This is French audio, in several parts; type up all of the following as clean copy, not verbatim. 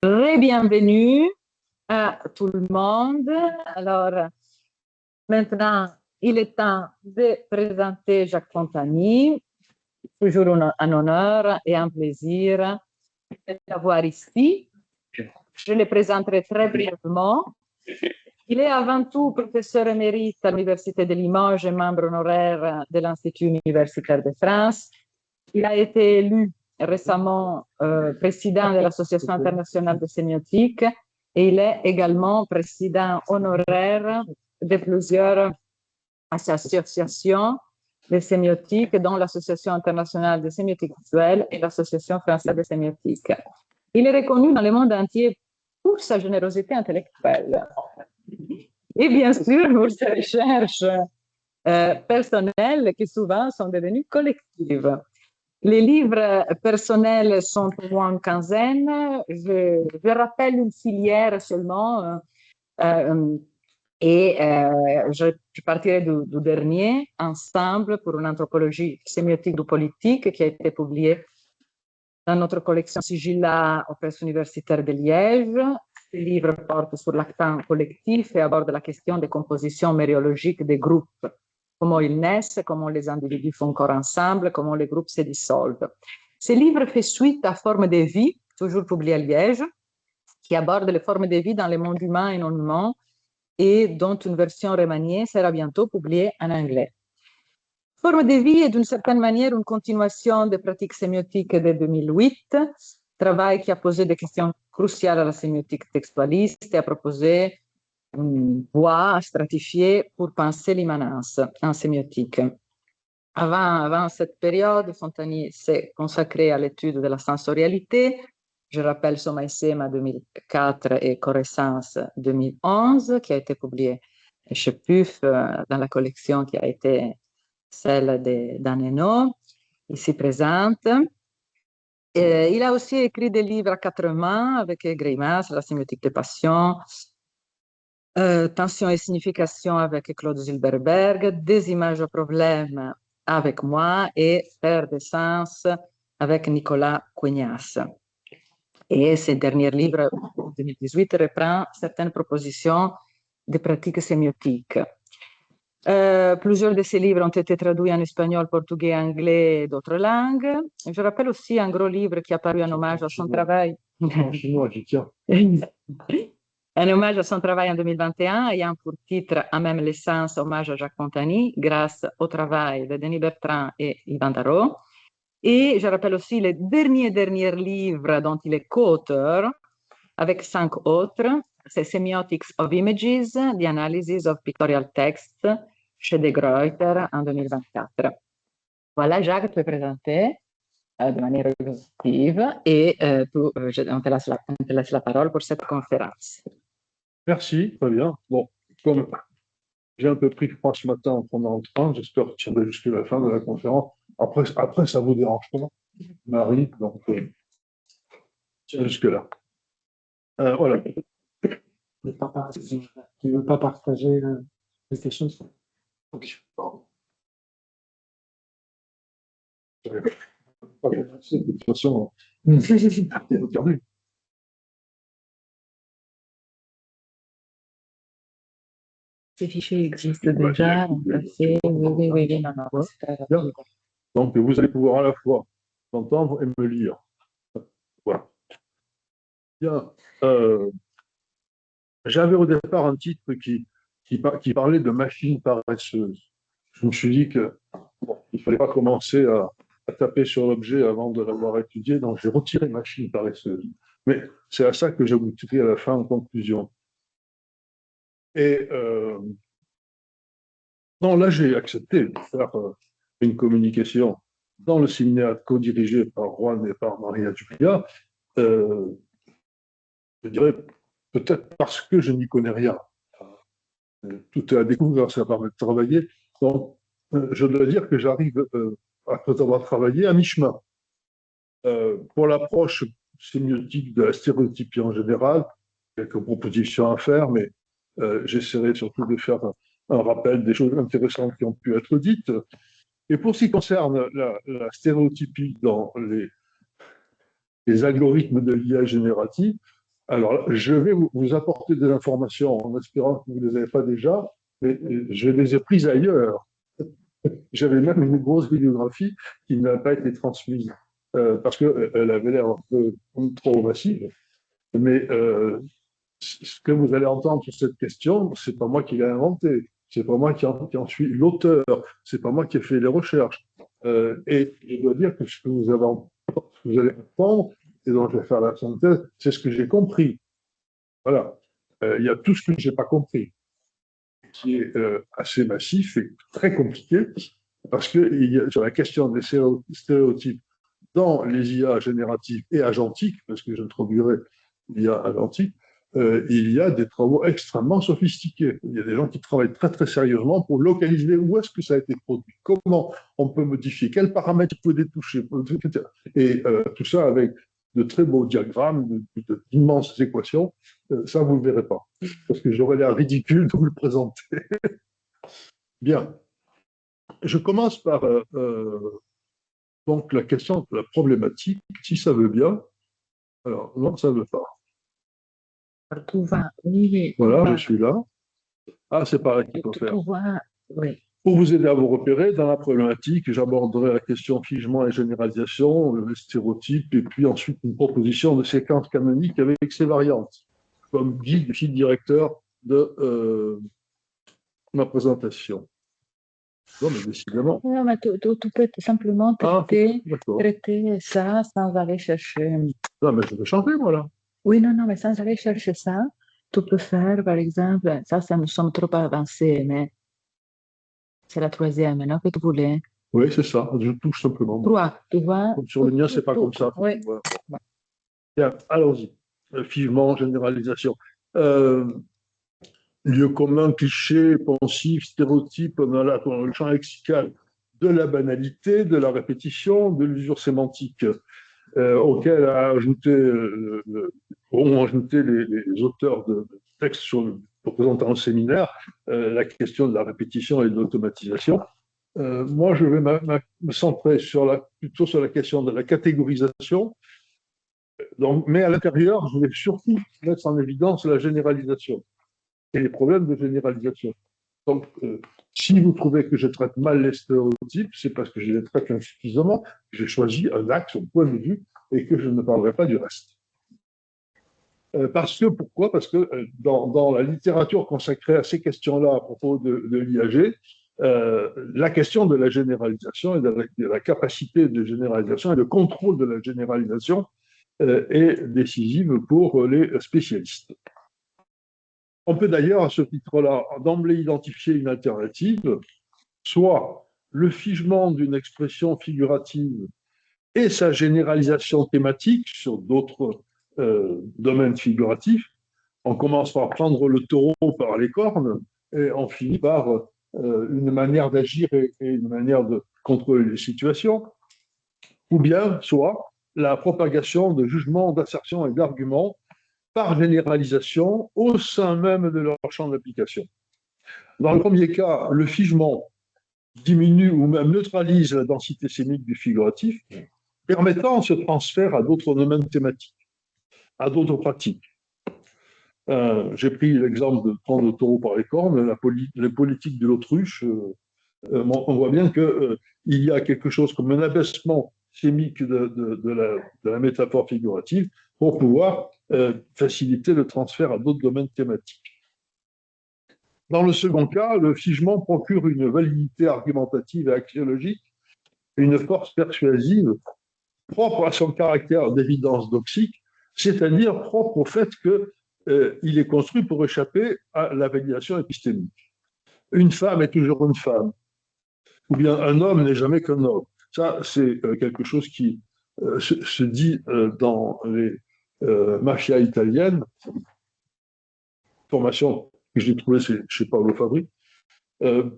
Bienvenue à tout le monde. Alors, maintenant, il est temps de présenter Jacques Fontany. Toujours un honneur et un plaisir de l'avoir ici. Je le présenterai très brièvement. Il est avant tout professeur émérite à l'Université de Limoges et membre honoraire de l'Institut universitaire de France. Il a été élu récemment président de l'Association internationale de sémiotique et il est également président honoraire de plusieurs associations de sémiotique, dont l'Association internationale de sémiotique visuelle et l'Association française de sémiotique. Il est reconnu dans le monde entier pour sa générosité intellectuelle et bien sûr pour ses recherches personnelles qui souvent sont devenues collectives. Les livres personnels sont au moins une quinzaine. Je rappelle une filière seulement je partirai du dernier, Ensemble pour une anthropologie sémiotique du politique, qui a été publié dans notre collection Sigilla aux presses universitaires de Liège. Ce livre porte sur l'actant collectif et aborde la question des compositions mériologiques des groupes, comment ils naissent, comment les individus font corps ensemble, comment les groupes se dissolvent. Ce livre fait suite à Formes de vie, toujours publié à Liège, qui aborde les formes de vie dans le monde humain et non humain, et dont une version remaniée sera bientôt publiée en anglais. Formes de vie est d'une certaine manière une continuation des pratiques sémiotiques de 2008, travail qui a posé des questions cruciales à la sémiotique textualiste et a proposé une voie stratifiée pour penser l'immanence en sémiotique. Avant cette période, Fontany s'est consacré à l'étude de la sensorialité. Je rappelle Soma et Sema 2004 et Correscence 2011, qui a été publié chez PUF dans la collection qui a été celle d'Anne Hainaut, ici présente. Il a aussi écrit des livres à quatre mains avec Grimace, La sémiotique des passions, Tension et signification avec Claude Zilberberg, Des images au problème avec moi et Faire des sens avec Nicolas Cuegnas. Et ce dernier livre, 2018, reprend certaines propositions de pratiques sémiotiques. Plusieurs de ces livres ont été traduits en espagnol, portugais, anglais et d'autres langues. Je rappelle aussi un gros livre qui a paru en hommage à son travail. Un hommage à son travail en 2021, ayant pour titre À même l'essence, hommage à Jacques Fontany, grâce au travail de Denis Bertrand et Yvan Darrow. Et je rappelle aussi le dernier livre dont il est co-auteur, avec 5 autres, c'est Semiotics of Images, The Analysis of Pictorial Text, chez De Gruyter en 2024. Voilà, Jacques, tu es présenté de manière exhaustive et on te laisse la parole pour cette conférence. Merci, très bien. Bon, comme j'ai un peu pris froid ce matin en prenant le train, j'espère que je tiendrai jusqu'à la fin de la conférence. Après ça vous dérange pas, Marie, donc tiens jusque-là. Voilà. Tu veux pas partager quelque chose? Ok, pardon. De toute façon, perdu. Ces fichiers existent déjà. Oui, non. Donc, vous allez pouvoir à la fois m'entendre et me lire. Voilà. Bien. J'avais au départ un titre qui parlait de machine paresseuse. Je me suis dit que il ne fallait pas commencer à taper sur l'objet avant de l'avoir étudié, donc j'ai retiré machine paresseuse. Mais c'est à ça que j'aboutis à la fin en conclusion. Et non, là, j'ai accepté de faire une communication dans le séminaire co-dirigé par Juan et par Maria Julia. Je dirais peut-être parce que je n'y connais rien. Tout est à découvrir, ça permet de travailler. Donc, je dois dire que j'arrive, après avoir travaillé, à mi-chemin. Pour l'approche sémiotique de la stéréotypie en général, quelques propositions à faire, mais j'essaierai surtout de faire un rappel des choses intéressantes qui ont pu être dites. Et pour ce qui concerne la stéréotypie dans les algorithmes de l'IA générative, Alors, je vais vous apporter des informations en espérant que vous ne les avez pas déjà, mais je les ai prises ailleurs. J'avais même une grosse bibliographie qui n'a pas été transmise parce qu'elle avait l'air un peu trop massive. Mais ce que vous allez entendre sur cette question, c'est pas moi qui l'ai inventé. C'est pas moi qui en suis l'auteur. C'est pas moi qui ai fait les recherches. Et je dois dire que ce que vous allez entendre et dont je vais faire la synthèse, c'est ce que j'ai compris. Voilà. Il y a tout ce que j'ai pas compris, qui est assez massif et très compliqué, parce que sur la question des stéréotypes dans les IA génératives et agentiques, parce que j'introduirai l'IA agentique, il y a des travaux extrêmement sophistiqués. Il y a des gens qui travaillent très très sérieusement pour localiser où est-ce que ça a été produit, comment on peut modifier, quels paramètres il faut détoucher, etc. Et tout ça avec de très beaux diagrammes, d'immenses équations. Ça, vous ne le verrez pas, parce que j'aurais l'air ridicule de vous le présenter. Bien. Je commence par donc la question de la problématique, si ça veut bien. Alors, non, ça ne veut pas. Tout va, oui, Voilà, je suis là. Ah, c'est pareil qu'il faut faire. tout va, oui. Pour vous aider à vous repérer, dans la problématique, j'aborderai la question figement et généralisation, les stéréotypes, et puis ensuite une proposition de séquence canonique avec ses variantes, comme guide et fil directeur de ma présentation. Non, mais décidément. Non, mais tu peux simplement D'accord. traiter ça sans aller chercher. Non, mais je vais changer, moi, là. Oui, non, non, mais sans aller chercher ça, tu peux faire, par exemple, ça nous sommes trop avancés, mais c'est la troisième, non, que tu voulais. Oui, c'est ça. Je touche simplement. Trois, tu vois. Comme sur le mien, c'est pas comme ça. Oui. Voilà. Bien, allons-y. Figement, généralisation. Lieu commun, cliché, pensif, stéréotype, on a là dans le champ lexical de la banalité, de la répétition, de l'usure sémantique, auquel ont ajouté les auteurs de textes représentant le séminaire, la question de la répétition et de l'automatisation. Moi, je vais me centrer plutôt sur la question de la catégorisation, donc, mais à l'intérieur, je vais surtout mettre en évidence la généralisation et les problèmes de généralisation. Donc, si vous trouvez que je traite mal les stéréotypes, c'est parce que je les traite insuffisamment, j'ai choisi un axe, un point de vue, et que je ne parlerai pas du reste. Pourquoi ? Parce que dans la littérature consacrée à ces questions-là à propos de l'IAG, la question de la généralisation et de la capacité de généralisation et de contrôle de la généralisation est décisive pour les spécialistes. On peut d'ailleurs, à ce titre-là, d'emblée identifier une alternative, soit le figement d'une expression figurative et sa généralisation thématique sur d'autres domaines figuratifs. On commence par prendre le taureau par les cornes et on finit par une manière d'agir et une manière de contrôler les situations. Ou bien, soit la propagation de jugements, d'assertions et d'arguments par généralisation au sein même de leur champ d'application. Dans le premier cas, le figement diminue ou même neutralise la densité sémique du figuratif, permettant ce transfert à d'autres domaines thématiques, à d'autres pratiques. J'ai pris l'exemple de prendre le taureau par les cornes, les politiques de l'autruche. On voit bien qu'il y a quelque chose comme un abaissement sémique de la métaphore figurative pour pouvoir faciliter le transfert à d'autres domaines thématiques. Dans le second cas, le figement procure une validité argumentative et axiologique, une force persuasive propre à son caractère d'évidence doxique, c'est-à-dire propre au fait qu'il est construit pour échapper à la validation épistémique. Une femme est toujours une femme, ou bien un homme n'est jamais qu'un homme. Ça, c'est quelque chose qui se dit dans les mafias italiennes, formation que j'ai trouvée chez Paolo Fabri,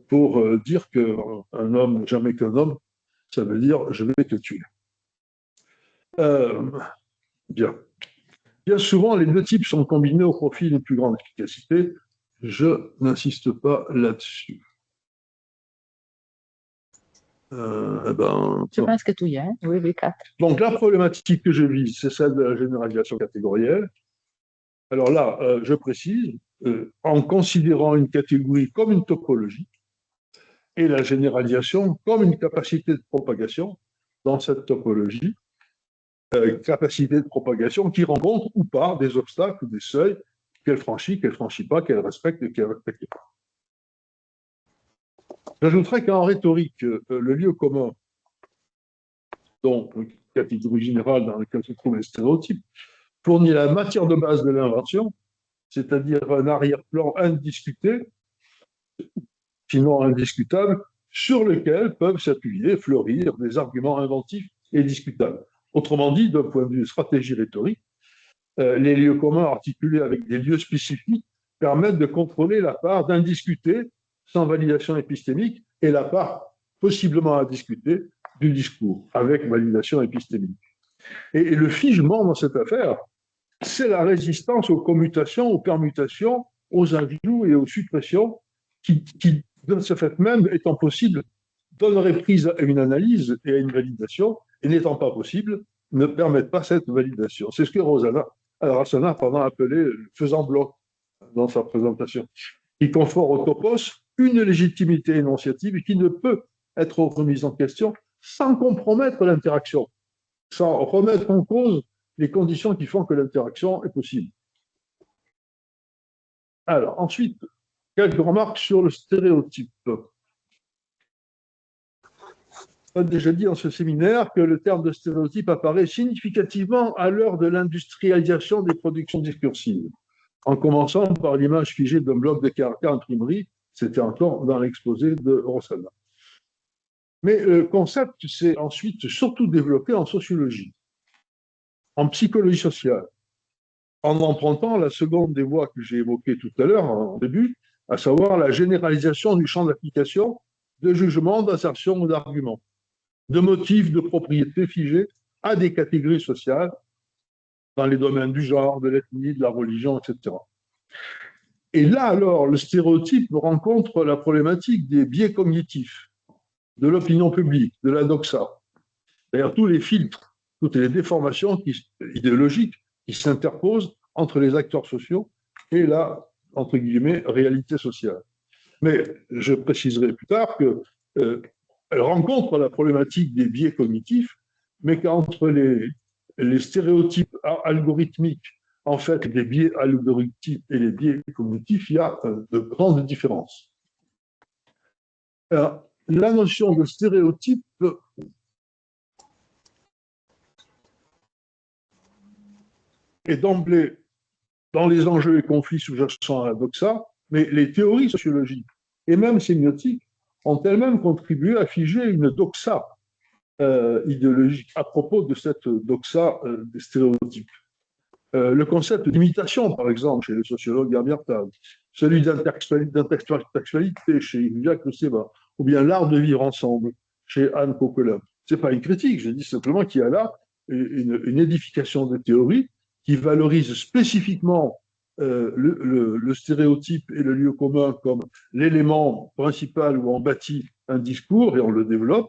pour dire qu'un homme n'est jamais qu'un homme, ça veut dire je vais te tuer. Bien. Bien souvent, les deux types sont combinés au profit d'une plus grande efficacité. Je n'insiste pas là-dessus. Je pense que tu y es. Oui, oui, 4. Donc, la problématique que je vise, c'est celle de la généralisation catégorielle. Alors là, je précise, en considérant une catégorie comme une topologie et la généralisation comme une capacité de propagation dans cette topologie, capacité de propagation qui rencontre ou pas des obstacles ou des seuils qu'elle franchit pas, qu'elle respecte et qu'elle ne respecte pas. J'ajouterais qu'en rhétorique, le lieu commun, donc une catégorie générale dans laquelle se trouvent les stéréotypes, fournit la matière de base de l'invention, c'est-à-dire un arrière-plan indiscuté, sinon indiscutable, sur lequel peuvent s'appuyer, fleurir des arguments inventifs et discutables. Autrement dit, d'un point de vue stratégie rhétorique, les lieux communs articulés avec des lieux spécifiques permettent de contrôler la part d'indiscuté sans validation épistémique et la part possiblement à discuter du discours avec validation épistémique. Et le figement dans cette affaire, c'est la résistance aux commutations, aux permutations, aux ajouts et aux suppressions qui de ce fait même, étant possible, donnerait prise à une analyse et à une validation, et n'étant pas possible, ne permettent pas cette validation. C'est ce que Rasana a appelé le faisant bloc dans sa présentation, qui confère au topos une légitimité énonciative qui ne peut être remise en question sans compromettre l'interaction, sans remettre en cause les conditions qui font que l'interaction est possible. Alors, ensuite, quelques remarques sur le stéréotype. On a déjà dit dans ce séminaire que le terme de stéréotype apparaît significativement à l'heure de l'industrialisation des productions discursives, en commençant par l'image figée d'un bloc de caractères imprimerie, c'était encore dans l'exposé de Rossana. Mais le concept s'est ensuite surtout développé en sociologie, en psychologie sociale, en empruntant la seconde des voies que j'ai évoquées tout à l'heure, en début, à savoir la généralisation du champ d'application de jugements, d'assertions ou d'arguments, de motifs de propriété figés à des catégories sociales dans les domaines du genre, de l'ethnie, de la religion, etc. Et là, alors, le stéréotype rencontre la problématique des biais cognitifs, de l'opinion publique, de la doxa, c'est-à-dire tous les filtres, toutes les déformations idéologiques qui s'interposent entre les acteurs sociaux et la, entre guillemets, réalité sociale. Mais je préciserai plus tard qu'elle rencontre la problématique des biais cognitifs, mais qu'entre les stéréotypes algorithmiques, en fait, les biais algorithmiques et les biais cognitifs, il y a de grandes différences. Alors, la notion de stéréotype est d'emblée dans les enjeux et conflits sous-jacents à la doxa, mais les théories sociologiques et même sémiotiques ont elles-mêmes contribué à figer une doxa idéologique à propos de cette doxa des stéréotypes. Le concept d'imitation, par exemple, chez le sociologue Gamertal, celui d'intertextualité chez Jacques Seba, ou bien l'art de vivre ensemble chez Anne Coquelin. Ce n'est pas une critique, je dis simplement qu'il y a là une édification de théorie qui valorise spécifiquement le stéréotype et le lieu commun comme l'élément principal où on bâtit un discours et on le développe,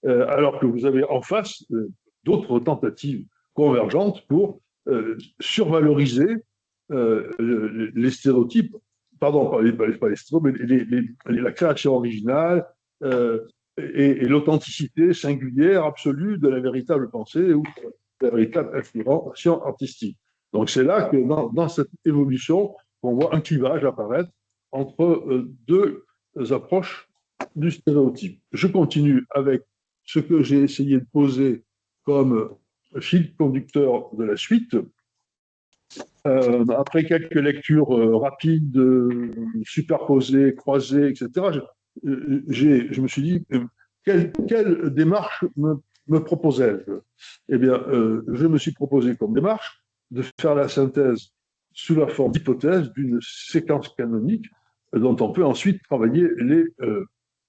alors que vous avez en face d'autres tentatives convergentes pour survaloriser les stéréotypes, pardon, pas les stéréotypes, mais la création originale et l'authenticité singulière, absolue de la véritable pensée ou de la véritable inspiration artistique. Donc c'est là que dans cette évolution, on voit un clivage apparaître entre deux approches du stéréotype. Je continue avec ce que j'ai essayé de poser comme fil conducteur de la suite. Après quelques lectures rapides, superposées, croisées, etc., je me suis dit, quelle démarche me proposais-je? Eh bien, je me suis proposé comme démarche de faire la synthèse sous la forme d'hypothèse d'une séquence canonique dont on peut ensuite travailler les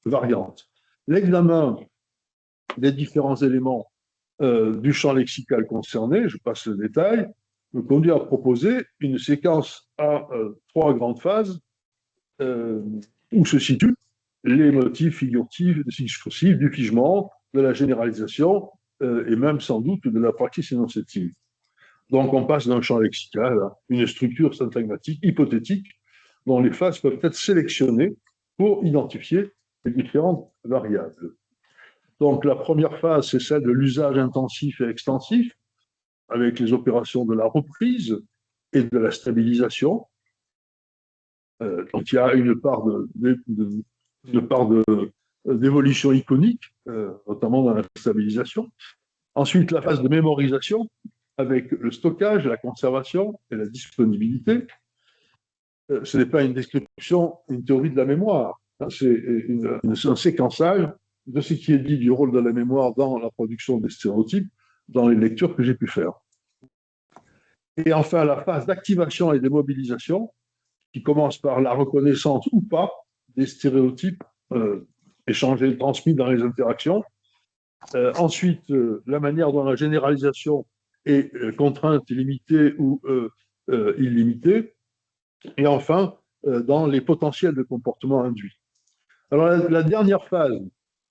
variantes. L'examen des différents éléments du champ lexical concerné, je passe le détail, me conduit à proposer une séquence à trois grandes phases où se situent les motifs figuratifs, discursifs, du figement, de la généralisation et même sans doute de la praxis énonciative. Donc, on passe d'un champ lexical à une structure syntagmatique hypothétique dont les phases peuvent être sélectionnées pour identifier les différentes variables. Donc, la première phase, c'est celle de l'usage intensif et extensif, avec les opérations de la reprise et de la stabilisation. Donc, il y a une part d'évolution iconique, notamment dans la stabilisation. Ensuite, la phase de mémorisation, avec le stockage, la conservation et la disponibilité. Ce n'est pas une description, une théorie de la mémoire, c'est un séquençage de ce qui est dit du rôle de la mémoire dans la production des stéréotypes, dans les lectures que j'ai pu faire. Et enfin, la phase d'activation et de mobilisation, qui commence par la reconnaissance ou pas des stéréotypes échangés, transmis dans les interactions. Ensuite, la manière dont la généralisation est contrainte, limitée ou illimitée. Et enfin, dans les potentiels de comportement induits. Alors, la dernière phase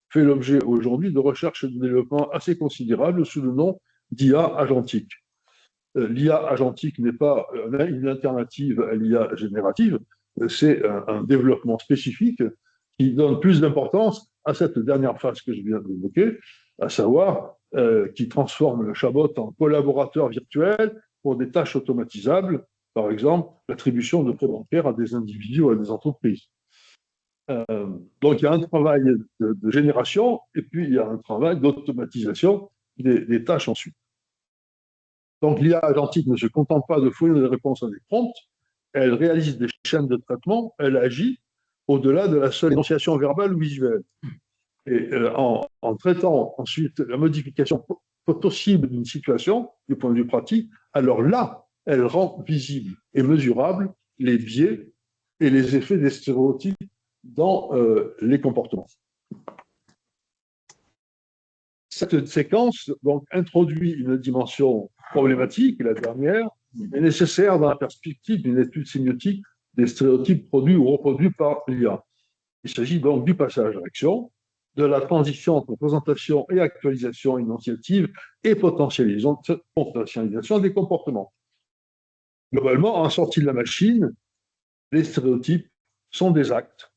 fait l'objet aujourd'hui de recherches et de développement assez considérables sous le nom d'IA agentique. L'IA agentique n'est pas une alternative à l'IA générative, c'est un développement spécifique qui donne plus d'importance à cette dernière phase que je viens d'évoquer, à savoir qui transforme le chatbot en collaborateur virtuel pour des tâches automatisables, par exemple l'attribution de prêts bancaires à des individus ou à des entreprises. Donc il y a un travail de génération et puis il y a un travail d'automatisation des tâches ensuite. Donc l'IA agentique ne se contente pas de fournir des réponses à des prompts, elle réalise des chaînes de traitement, elle agit au-delà de la seule énonciation verbale ou visuelle. Et en traitant ensuite la modification possible d'une situation du point de vue pratique, alors là, elle rend visible et mesurable les biais et les effets des stéréotypes dans les comportements. Cette séquence donc, introduit une dimension problématique, la dernière, est nécessaire dans la perspective d'une étude sémiotique des stéréotypes produits ou reproduits par l'IA. Il s'agit donc du passage à l'action, de la transition entre présentation et actualisation énonciative et potentialisation des comportements. Globalement, en sortie de la machine, les stéréotypes sont des actes,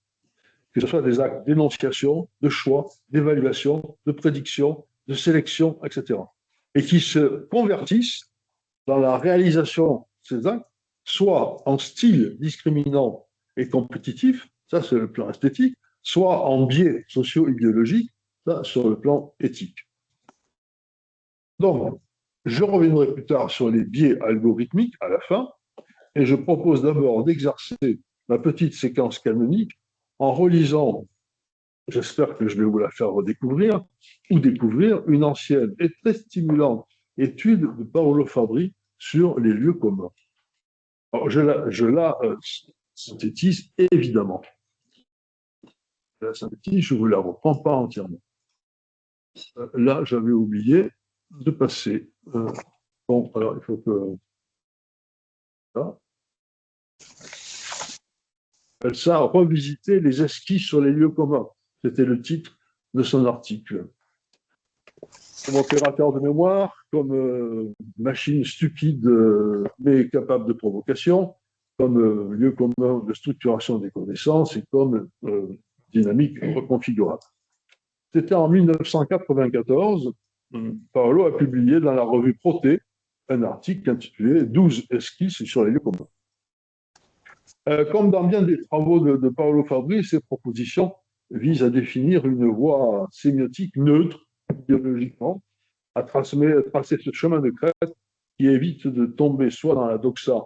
que ce soit des actes d'énonciation, de choix, d'évaluation, de prédiction, de sélection, etc. Et qui se convertissent dans la réalisation de ces actes, soit en style discriminant et compétitif, ça c'est le plan esthétique, soit en biais socio-idéologique, ça sur le plan éthique. Donc, je reviendrai plus tard sur les biais algorithmiques à la fin, et je propose d'abord d'exercer ma petite séquence canonique en relisant, j'espère que je vais vous la faire redécouvrir, ou découvrir une ancienne et très stimulante étude de Paolo Fabri sur les lieux communs. Alors, je la synthétise évidemment. Je la synthétise, je ne vous la reprends pas entièrement. Là, j'avais oublié de passer. Bon, alors il faut que. Là. Ça a revisité les esquisses sur les lieux communs. C'était le titre de son article. Comme opérateur de mémoire, comme machine stupide mais capable de provocation, comme lieu commun de structuration des connaissances et comme dynamique reconfigurable. C'était en 1994, Paolo a publié dans la revue Proté un article intitulé « 12 esquisses sur les lieux communs ». Comme dans bien des travaux de Paolo Fabri, ces propositions visent à définir une voie sémiotique neutre, idéologiquement, à tracer ce chemin de crête qui évite de tomber soit dans la doxa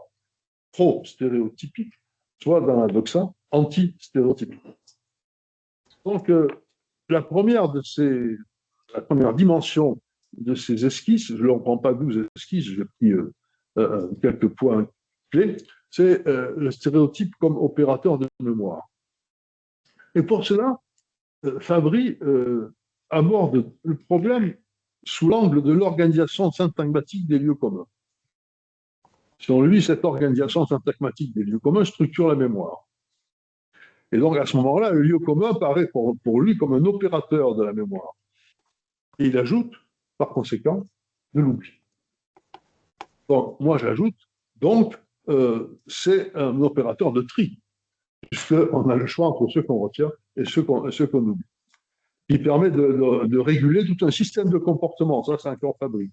pro-stéréotypique, soit dans la doxa anti-stéréotypique. Donc, la première dimension de ces esquisses, je ne reprends pas 12 esquisses, j'ai pris quelques points clés, c'est le stéréotype comme opérateur de mémoire. Et pour cela, Fabri aborde le problème sous l'angle de l'organisation syntagmatique des lieux communs. Selon lui, cette organisation syntagmatique des lieux communs structure la mémoire. Et donc, à ce moment-là, le lieu commun paraît pour lui comme un opérateur de la mémoire. Et il ajoute, par conséquent, de l'oubli. Donc, moi, j'ajoute, donc, c'est un opérateur de tri, puisqu'on a le choix entre ceux qu'on retient et ceux qu'on oublie. Il permet de réguler tout un système de comportement. Ça, c'est un corps Fabry.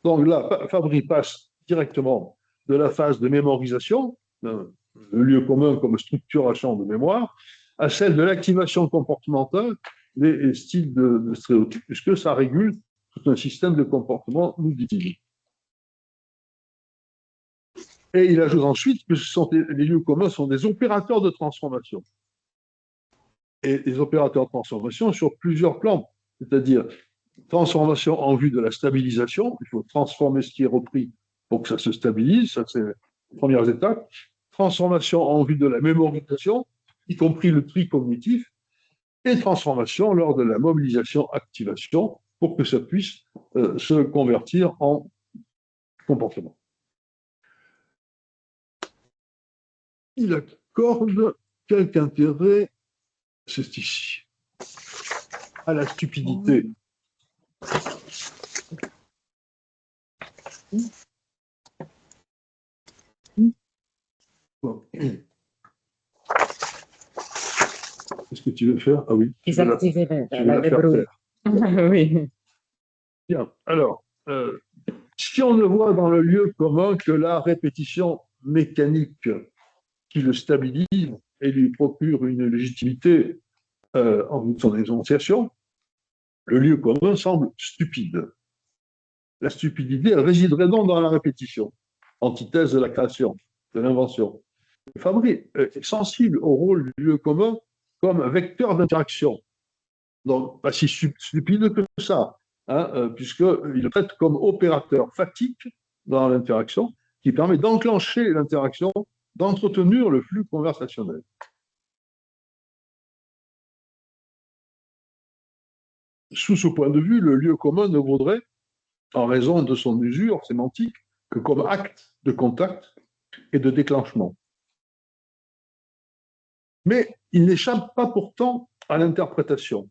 Donc là, Fabry passe directement de la phase de mémorisation, le lieu commun comme structuration de mémoire, à celle de l'activation comportementale des styles de stéréotypes, puisque ça régule tout un système de comportement, nous dit-il. Et il ajoute ensuite que les lieux communs sont des opérateurs de transformation. Et les opérateurs de transformation sur plusieurs plans, c'est-à-dire transformation en vue de la stabilisation, il faut transformer ce qui est repris pour que ça se stabilise, ça c'est les premières étapes. Transformation en vue de la mémorisation, y compris le tri cognitif, et transformation lors de la mobilisation-activation pour que ça puisse se convertir en comportement. Il accorde quelque intérêt, c'est ici, à la stupidité. Bon. Qu'est-ce que tu veux faire? Ah oui. Désactiver la débrouille. Oui. Bien. Alors, si on ne voit dans le lieu commun que la répétition mécanique qui le stabilise et lui procure une légitimité en vue de son énonciation, le lieu commun semble stupide. La stupidité, elle résiderait donc dans la répétition, antithèse de la création, de l'invention. Fabry est sensible au rôle du lieu commun comme vecteur d'interaction. Donc, pas si stupide que ça, hein, puisqu'il le traite comme opérateur fatigue dans l'interaction, qui permet d'enclencher l'interaction, d'entretenir le flux conversationnel. Sous ce point de vue, le lieu commun ne vaudrait, en raison de son usure sémantique, que comme acte de contact et de déclenchement. Mais il n'échappe pas pourtant à l'interprétation,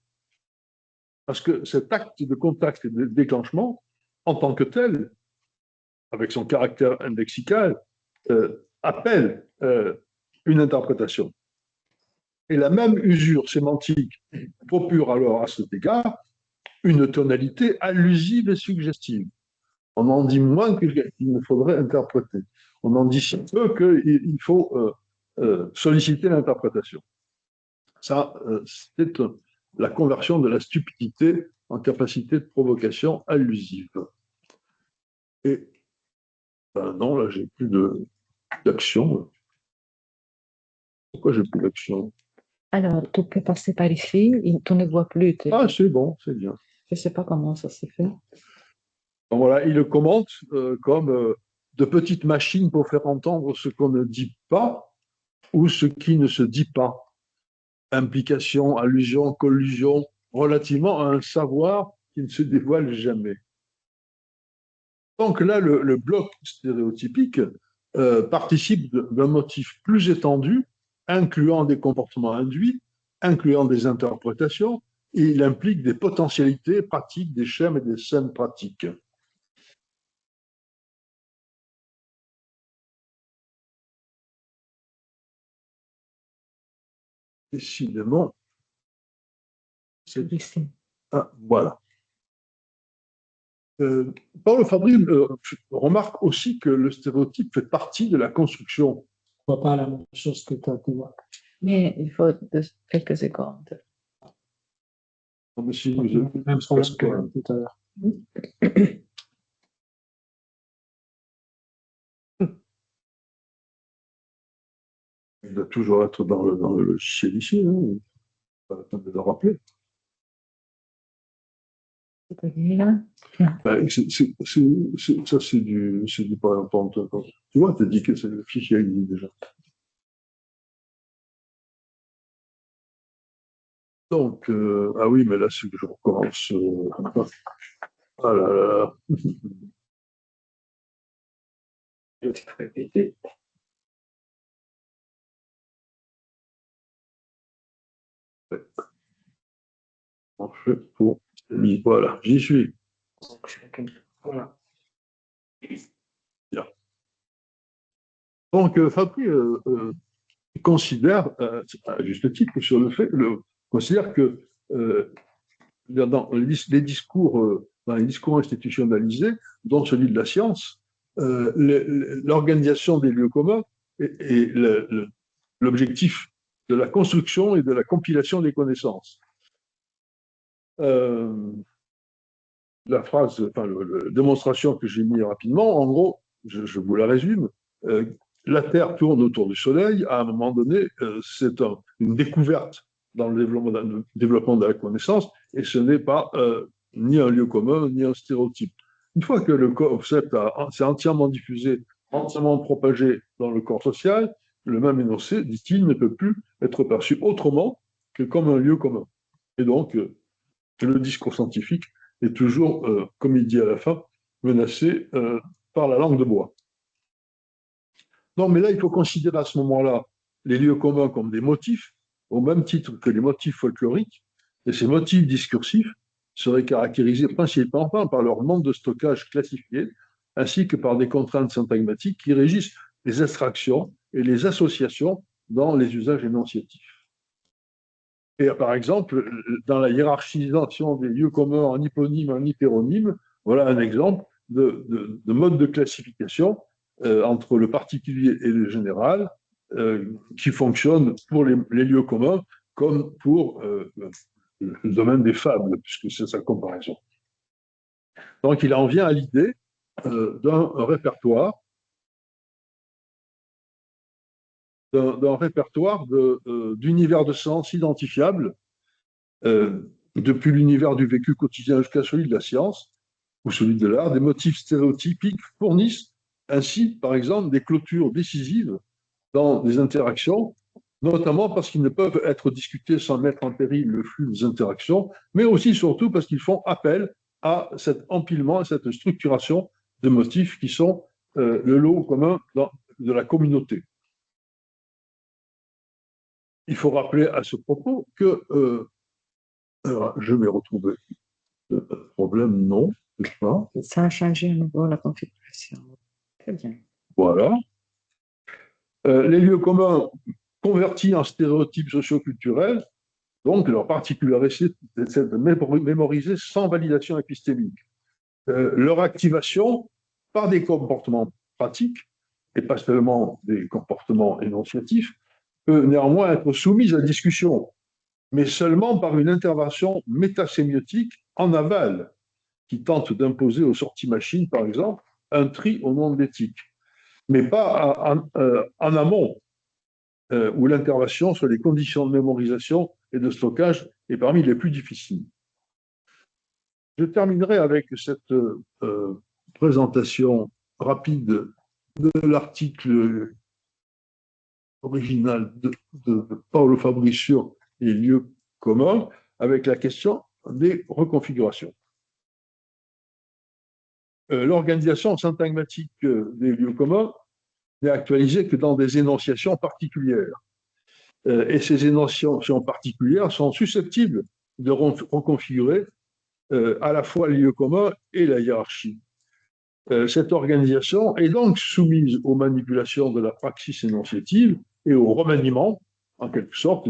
parce que cet acte de contact et de déclenchement, en tant que tel, avec son caractère indexical, appelle une interprétation. Et la même usure sémantique procure alors à cet égard une tonalité allusive et suggestive. On en dit moins qu'il ne faudrait interpréter. On en dit si peu qu'il faut solliciter l'interprétation. Ça, c'est la conversion de la stupidité en capacité de provocation allusive. Et ben non, là, j'ai plus d'action. Pourquoi j'ai plus d'action? Alors, tu peux passer par ici, tu ne vois plus. Ah, c'est bon, c'est bien. Je ne sais pas comment ça s'est fait. Donc voilà, il le commente comme de petites machines pour faire entendre ce qu'on ne dit pas ou ce qui ne se dit pas. Implication, allusion, collusion, relativement à un savoir qui ne se dévoile jamais. Donc là, le bloc stéréotypique participe d'un motif plus étendu, incluant des comportements induits, incluant des interprétations, et il implique des potentialités pratiques, des schèmes et des scènes pratiques. Décidément, c'est Ici. ah, voilà. Paulo Fabry remarque aussi que le stéréotype fait partie de la construction. Je ne vois pas la même chose que toi, tu vois. Mais il faut quelques secondes. Mais si Même problème que tout à l'heure. il doit toujours être dans le logiciel ici, hein. Pas la peine de le rappeler. C'est-à-dire, Ben, ça, c'est du pas important. Tu vois, tu as dit que c'est le fichier existe déjà. Donc, ah oui, mais là, c'est que je recommence. Ah là là. Je vais répéter. Ouais. On fait pour. Voilà, j'y suis. Voilà. Bien. Donc, Fabry considère, à juste titre, sur le fait, considère que dans les discours institutionnalisés, dont celui de la science, l'organisation des lieux communs est l'objectif de la construction et de la compilation des connaissances. La phrase, enfin, la démonstration que j'ai mise rapidement, en gros, je vous la résume. La Terre tourne autour du Soleil. À un moment donné, c'est une découverte dans le développement de la connaissance, et ce n'est pas ni un lieu commun, ni un stéréotype. Une fois que le concept s'est entièrement diffusé, entièrement propagé dans le corps social, le même énoncé, dit-il, ne peut plus être perçu autrement que comme un lieu commun. Et donc, le discours scientifique est toujours, comme il dit à la fin, menacé par la langue de bois. Non, mais là, il faut considérer à ce moment-là les lieux communs comme des motifs, au même titre que les motifs folkloriques, et ces motifs discursifs seraient caractérisés principalement par leur nombre de stockage classifié, ainsi que par des contraintes syntagmatiques qui régissent les abstractions et les associations dans les usages énonciatifs. Et par exemple, dans la hiérarchisation des lieux communs en hyponyme, en hyperonyme, voilà un exemple de mode de classification entre le particulier et le général, qui fonctionne pour les lieux communs comme pour le domaine des fables, puisque c'est sa comparaison. Donc il en vient à l'idée d'un répertoire d'univers de sens identifiables, depuis l'univers du vécu quotidien jusqu'à celui de la science ou celui de l'art. Des motifs stéréotypiques fournissent ainsi, par exemple, des clôtures décisives dans des interactions, notamment parce qu'ils ne peuvent être discutés sans mettre en péril le flux des interactions, mais aussi surtout parce qu'ils font appel à cet empilement, à cette structuration de motifs qui sont le lot commun de la communauté. Il faut rappeler à ce propos que je vais retrouver le problème, non, je sais pas. Ça a changé à nouveau la configuration. Très bien. Voilà. Les lieux communs convertis en stéréotypes socioculturels, donc leur particularité, c'est de mémoriser sans validation épistémique. Leur activation par des comportements pratiques, et pas seulement des comportements énonciatifs, peut néanmoins être soumise à discussion, mais seulement par une intervention métasémiotique en aval, qui tente d'imposer aux sorties machines, par exemple, un tri au nom de l'éthique, mais pas en amont, où l'intervention sur les conditions de mémorisation et de stockage est parmi les plus difficiles. Je terminerai avec cette présentation rapide de l'article original de Paolo Fabri sur les lieux communs, avec la question des reconfigurations. L'organisation syntagmatique des lieux communs n'est actualisée que dans des énonciations particulières. Et ces énonciations particulières sont susceptibles de reconfigurer à la fois les lieux communs et la hiérarchie. Cette organisation est donc soumise aux manipulations de la praxis énonciative et au remaniement, en quelque sorte,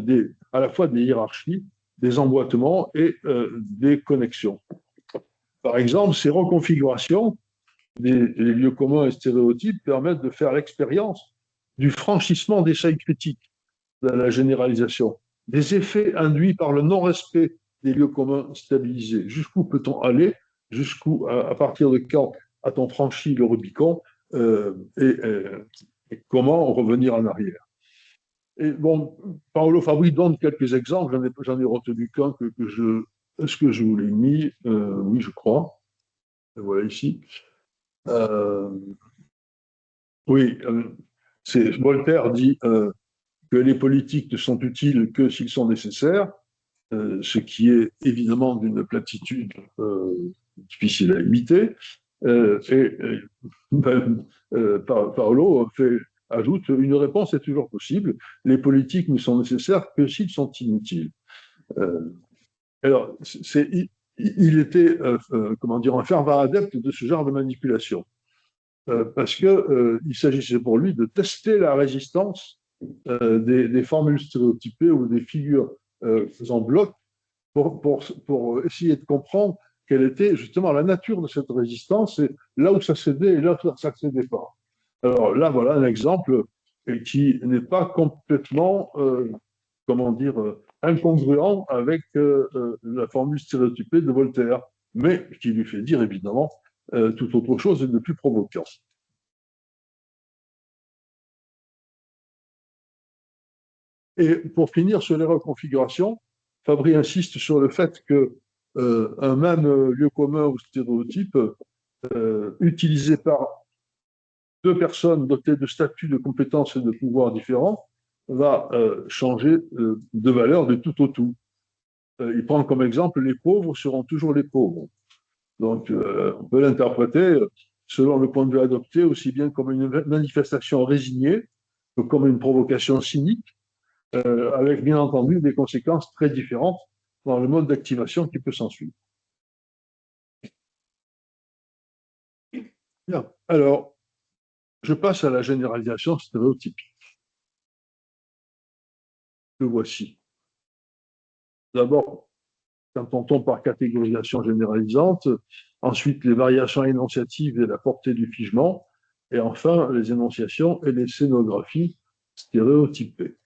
à la fois des hiérarchies, des emboîtements et des connexions. Par exemple, ces reconfigurations des lieux communs et stéréotypes permettent de faire l'expérience du franchissement des seuils critiques de la généralisation, des effets induits par le non-respect des lieux communs stabilisés. Jusqu'où peut-on aller? À partir de quand a-t-on franchi le Rubicon et comment revenir en arrière? Et bon, Paolo Fabri donne quelques exemples, j'en ai retenu qu'un est-ce que je vous l'ai mis? Oui, je crois. Et voilà ici. Oui, Voltaire dit que les politiques ne sont utiles que s'ils sont nécessaires, ce qui est évidemment d'une platitude difficile à imiter. Paolo ajoute une réponse est toujours possible. Les politiques ne sont nécessaires que s'ils sont inutiles. Alors, il était comment dire, un fervent adepte de ce genre de manipulation. parce qu'il s'agissait pour lui de tester la résistance des formules stéréotypées ou des figures faisant bloc pour essayer de comprendre quelle était justement la nature de cette résistance et là où ça cédait et là où ça ne cédait pas. Alors là, voilà un exemple qui n'est pas complètement, comment dire, incongruent avec la formule stéréotypée de Voltaire, mais qui lui fait dire évidemment tout autre chose et de plus provoquant. Et pour finir sur les reconfigurations, Fabry insiste sur le fait que un même lieu commun ou stéréotype utilisé par deux personnes dotées de statuts, de compétences et de pouvoirs différents va changer de valeur de tout au tout. Il prend comme exemple les pauvres seront toujours les pauvres. Donc, on peut l'interpréter selon le point de vue adopté aussi bien comme une manifestation résignée que comme une provocation cynique, avec bien entendu des conséquences très différentes dans le mode d'activation qui peut s'ensuivre. Bien. Alors, je passe à la généralisation stéréotypique. Le voici. D'abord, quand on tombe par catégorisation généralisante, ensuite les variations énonciatives et la portée du figement, et enfin les énonciations et les scénographies stéréotypées.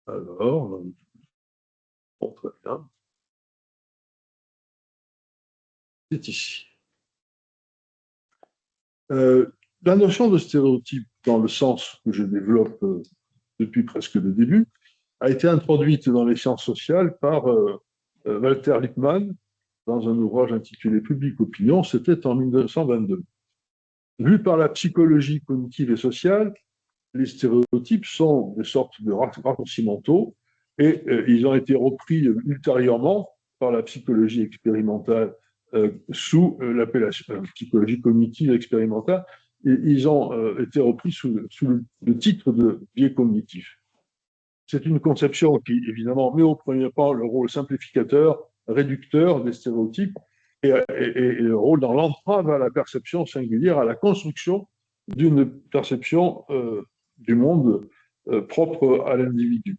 Alors, bon, très bien. C'est ici. La notion de stéréotype, dans le sens que je développe depuis presque le début, a été introduite dans les sciences sociales par Walter Lippmann dans un ouvrage intitulé Public Opinion, c'était en 1922. Vu par la psychologie cognitive et sociale, les stéréotypes sont des sortes de raccourcis mentaux et ils ont été repris ultérieurement par la psychologie expérimentale sous l'appellation psychologie cognitive expérimentale. Et ils ont été repris sous le titre de biais cognitif. C'est une conception qui, évidemment, met au premier plan le rôle simplificateur, réducteur des stéréotypes et le rôle dans l'entrave à la perception singulière, à la construction d'une perception du monde propre à l'individu.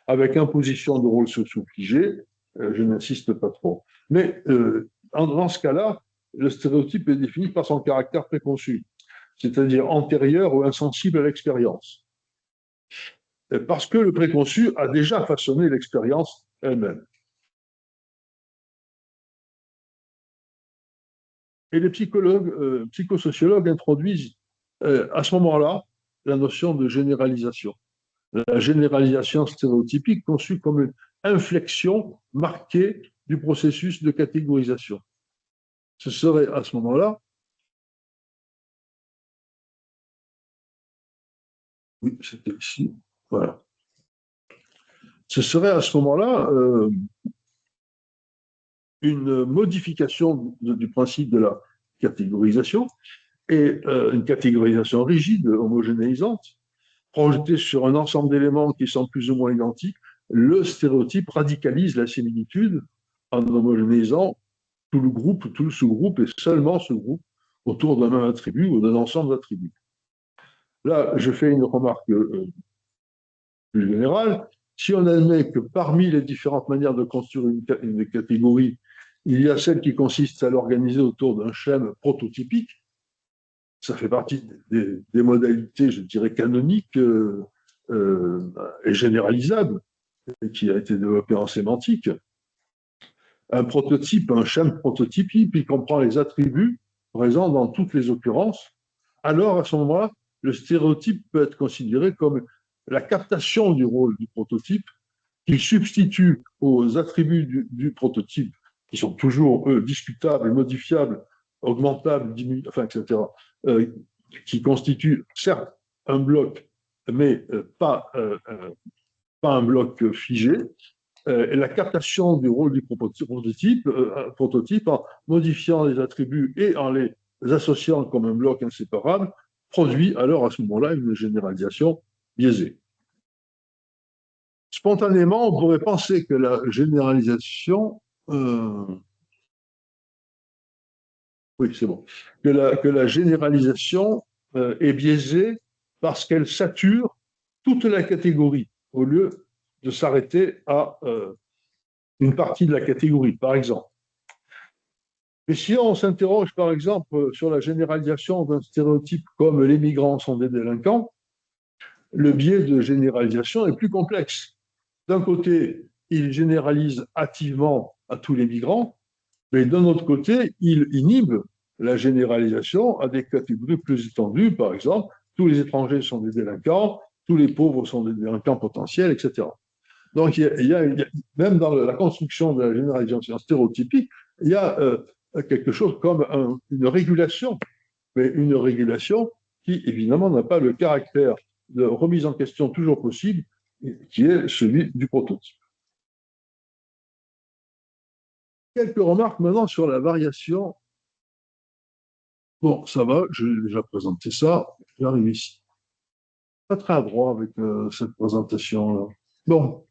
Avec imposition de rôles sociaux figés, je n'insiste pas trop. Mais dans ce cas-là, le stéréotype est défini par son caractère préconçu, c'est-à-dire antérieur ou insensible à l'expérience. Parce que le préconçu a déjà façonné l'expérience elle-même. Et les psychosociologues introduisent à ce moment-là la notion de généralisation. La généralisation stéréotypique conçue comme une inflexion marquée du processus de catégorisation. Ce serait à ce moment-là, oui, c'était ici, voilà. Ce serait à ce moment-là une modification du principe de la catégorisation et une catégorisation rigide, homogénéisante, projetée sur un ensemble d'éléments qui sont plus ou moins identiques. Le stéréotype radicalise la similitude en homogénéisant tout le groupe, tout le sous-groupe et seulement ce groupe autour d'un même attribut ou d'un ensemble d'attributs. Là, je fais une remarque plus générale. Si on admet que parmi les différentes manières de construire une catégorie, il y a celle qui consiste à l'organiser autour d'un schème prototypique, ça fait partie des modalités, je dirais, canoniques et généralisables, qui a été développé en sémantique. Un prototype, un schème prototypique, il comprend les attributs présents dans toutes les occurrences. Alors, à ce moment-là, le stéréotype peut être considéré comme la captation du rôle du prototype qu'il substitue aux attributs du prototype, qui sont toujours, eux, discutables, modifiables, augmentables, enfin, etc., qui constituent, certes, un bloc, mais pas un bloc figé, et la captation du rôle du prototype en modifiant les attributs et en les associant comme un bloc inséparable, produit alors à ce moment-là une généralisation biaisée. Spontanément, on pourrait penser que la généralisation Oui, c'est bon. Que la généralisation est biaisée parce qu'elle sature toute la catégorie au lieu de s'arrêter à une partie de la catégorie, par exemple. Mais si on s'interroge, par exemple, sur la généralisation d'un stéréotype comme les migrants sont des délinquants, le biais de généralisation est plus complexe. D'un côté, il généralise hâtivement à tous les migrants, mais d'un autre côté, il inhibe la généralisation à des catégories plus étendues, par exemple, tous les étrangers sont des délinquants, tous les pauvres sont des délinquants potentiels, etc. Donc, même dans la construction de la généralisation stéréotypique, il y a quelque chose comme une régulation, mais une régulation qui, évidemment, n'a pas le caractère de remise en question toujours possible, qui est celui du prototype. Quelques remarques maintenant sur la variation. Bon, ça va, j'ai déjà présenté ça, j'arrive ici. Pas très adroit avec cette présentation-là. Bon,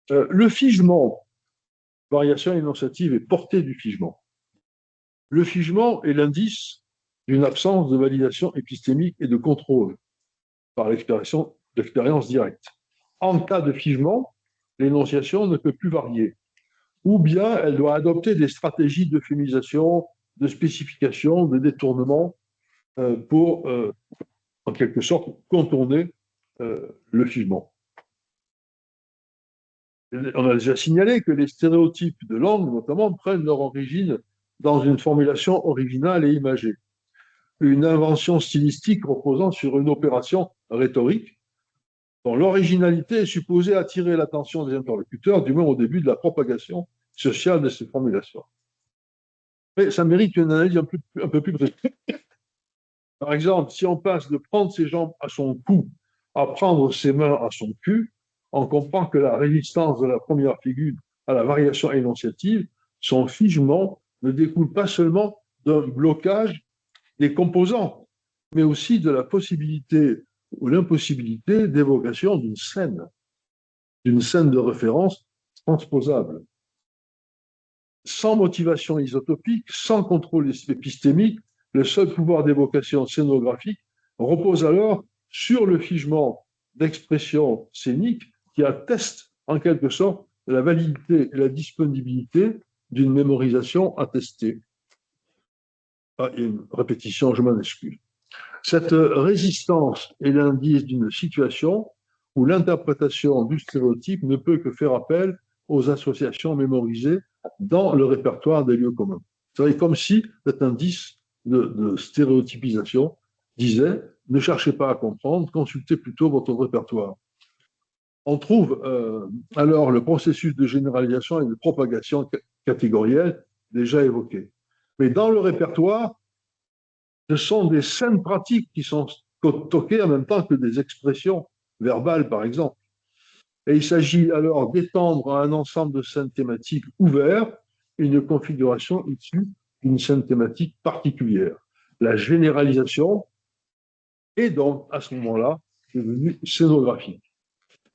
le figement, variation énonciative et portée du figement. Le figement est l'indice d'une absence de validation épistémique et de contrôle par l'expérience directe. En cas de figement, l'énonciation ne peut plus varier, ou bien elle doit adopter des stratégies d'euphémisation, de spécification, de détournement pour, en quelque sorte, contourner le figement. On a déjà signalé que les stéréotypes de langue, notamment, prennent leur origine dans une formulation originale et imagée. Une invention stylistique reposant sur une opération rhétorique dont l'originalité est supposée attirer l'attention des interlocuteurs, du moins au début de la propagation sociale de ces formulations. Mais ça mérite une analyse un peu plus précise. Par exemple, si on passe de prendre ses jambes à son cou à prendre ses mains à son cul, on comprend que la résistance de la première figure à la variation énonciative, son figement, ne découle pas seulement d'un blocage des composants, mais aussi de la possibilité ou l'impossibilité d'évocation d'une scène de référence transposable. Sans motivation isotopique, sans contrôle épistémique, le seul pouvoir d'évocation scénographique repose alors sur le figement d'expression scénique qui atteste en quelque sorte la validité et la disponibilité d'une mémorisation attestée. Ah, il y a une répétition, je m'en excuse. Cette résistance est l'indice d'une situation où l'interprétation du stéréotype ne peut que faire appel aux associations mémorisées dans le répertoire des lieux communs. C'est comme si cet indice de stéréotypisation disait « ne cherchez pas à comprendre, consultez plutôt votre répertoire ». On trouve alors le processus de généralisation et de propagation catégorielle déjà évoqué. Mais dans le répertoire, ce sont des scènes pratiques qui sont stockées en même temps que des expressions verbales, par exemple. Et il s'agit alors d'étendre à un ensemble de scènes thématiques ouvertes une configuration issue d'une scène thématique particulière. La généralisation est donc, à ce moment-là, devenue scénographique.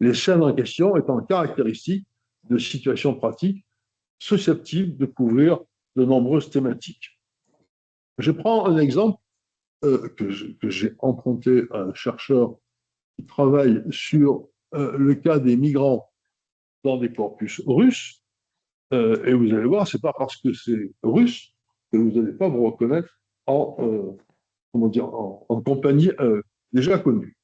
Les scènes en question étant caractéristiques de situations pratiques susceptibles de couvrir de nombreuses thématiques. Je prends un exemple que j'ai emprunté à un chercheur qui travaille sur le cas des migrants dans des corpus russes. Et vous allez voir, ce n'est pas parce que c'est russe que vous n'allez pas vous reconnaître en compagnie déjà connue.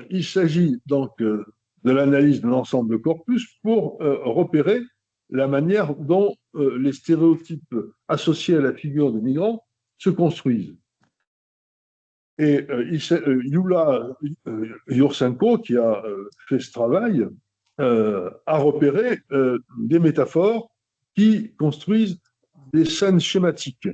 Il s'agit donc de l'analyse de l'ensemble de corpus pour repérer la manière dont les stéréotypes associés à la figure des migrants se construisent. Et Yula Yursenko, qui a fait ce travail, a repéré des métaphores qui construisent des scènes schématiques.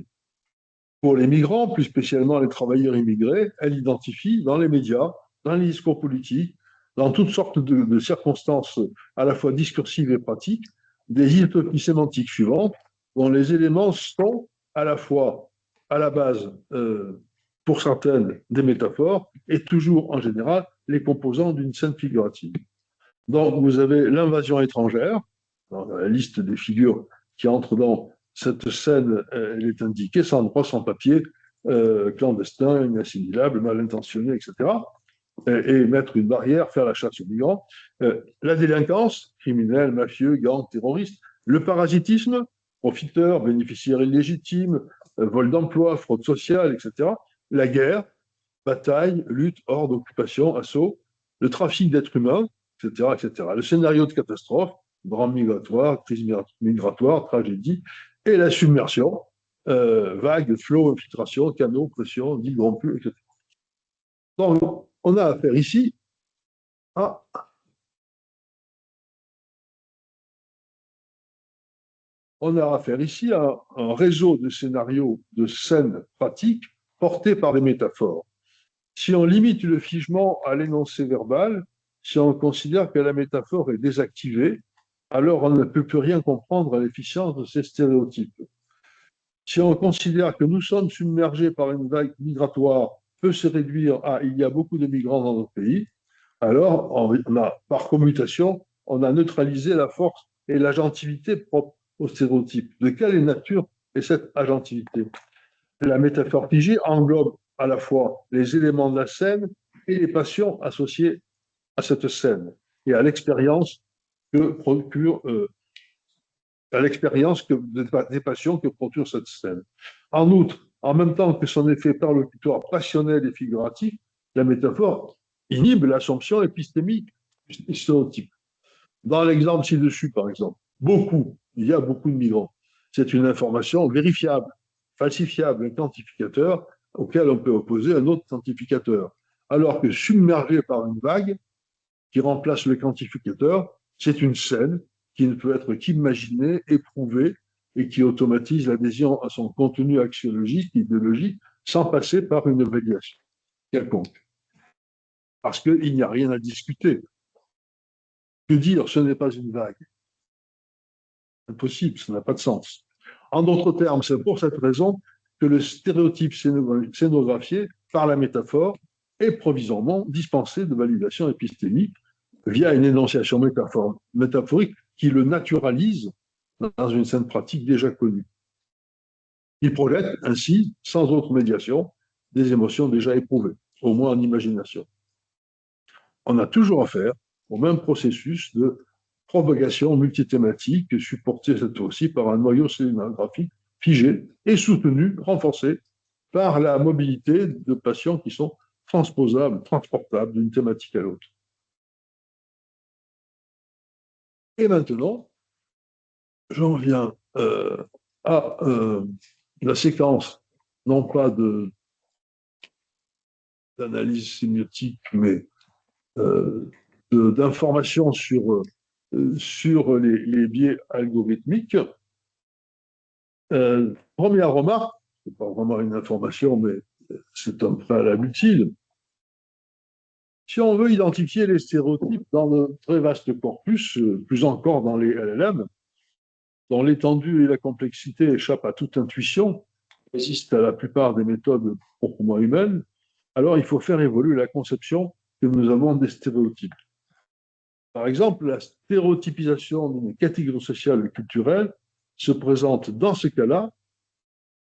Pour les migrants, plus spécialement les travailleurs immigrés, elle identifie dans les médias, dans les discours politiques, dans toutes sortes de circonstances à la fois discursives et pratiques, des utopies sémantiques suivantes, dont les éléments sont à la fois à la base, pour certaines, des métaphores, et toujours en général les composants d'une scène figurative. Donc vous avez l'invasion étrangère, dans la liste des figures qui entre dans cette scène, elle est indiquée sans droit, sans papier, clandestin, inassimilable, mal intentionné, etc. Et mettre une barrière, faire la chasse aux migrants. La délinquance, criminels, mafieux, gangs, terroristes. Le parasitisme, profiteurs, bénéficiaires illégitimes, vol d'emploi, fraude sociale, etc. La guerre, bataille, lutte, horde, occupation, assaut. Le trafic d'êtres humains, etc., etc. Le scénario de catastrophe, drame migratoire, crise migratoire, tragédie. Et la submersion, vagues, flots, infiltration, canaux, pression, digues rompues, etc. Donc, on a affaire ici à un réseau de scénarios, de scènes pratiques portés par des métaphores. Si on limite le figement à l'énoncé verbal, si on considère que la métaphore est désactivée, alors on ne peut plus rien comprendre à l'efficience de ces stéréotypes. Si on considère que nous sommes submergés par une vague migratoire peut se réduire à il y a beaucoup de migrants dans notre pays, alors on a, par commutation, on a neutralisé la force et l'agentivité propre aux stéréotypes. De quelle nature est cette agentivité? La métaphore figée englobe à la fois les éléments de la scène et les passions associées à cette scène et à l'expérience que procure des passions que procure cette scène. En outre, en même temps que son effet perlocutoire passionnel et figuratif, la métaphore inhibe l'assomption épistémique du stéréotype. Dans l'exemple ci-dessus, par exemple, il y a beaucoup de migrants. C'est une information vérifiable, falsifiable, un quantificateur auquel on peut opposer un autre quantificateur. Alors que submergé par une vague qui remplace le quantificateur, c'est une scène qui ne peut être qu'imaginée, éprouvée, et qui automatise l'adhésion à son contenu axiologique, idéologique, sans passer par une évaluation quelconque. Parce qu'il n'y a rien à discuter. Que dire, ce n'est pas une vague? Impossible, ça n'a pas de sens. En d'autres termes, c'est pour cette raison que le stéréotype scénographié par la métaphore est provisoirement dispensé de validation épistémique via une énonciation métaphorique qui le naturalise dans une scène pratique déjà connue. Il projette ainsi, sans autre médiation, des émotions déjà éprouvées, au moins en imagination. On a toujours affaire au même processus de propagation multithématique, supporté cette fois-ci par un noyau scénographique figé et soutenu, renforcé par la mobilité de passions qui sont transposables, transportables d'une thématique à l'autre. Et maintenant, j'en viens à la séquence, non pas d'analyse sémiotique, mais d'informations sur les biais algorithmiques. Première remarque, ce n'est pas vraiment une information, mais c'est un préalable utile. Si on veut identifier les stéréotypes dans le très vaste corpus, plus encore dans les LLM, dont l'étendue et la complexité échappent à toute intuition, résistent à la plupart des méthodes proprement humaines, alors il faut faire évoluer la conception que nous avons des stéréotypes. Par exemple, la stéréotypisation d'une catégorie sociale ou culturelle se présente dans ce cas-là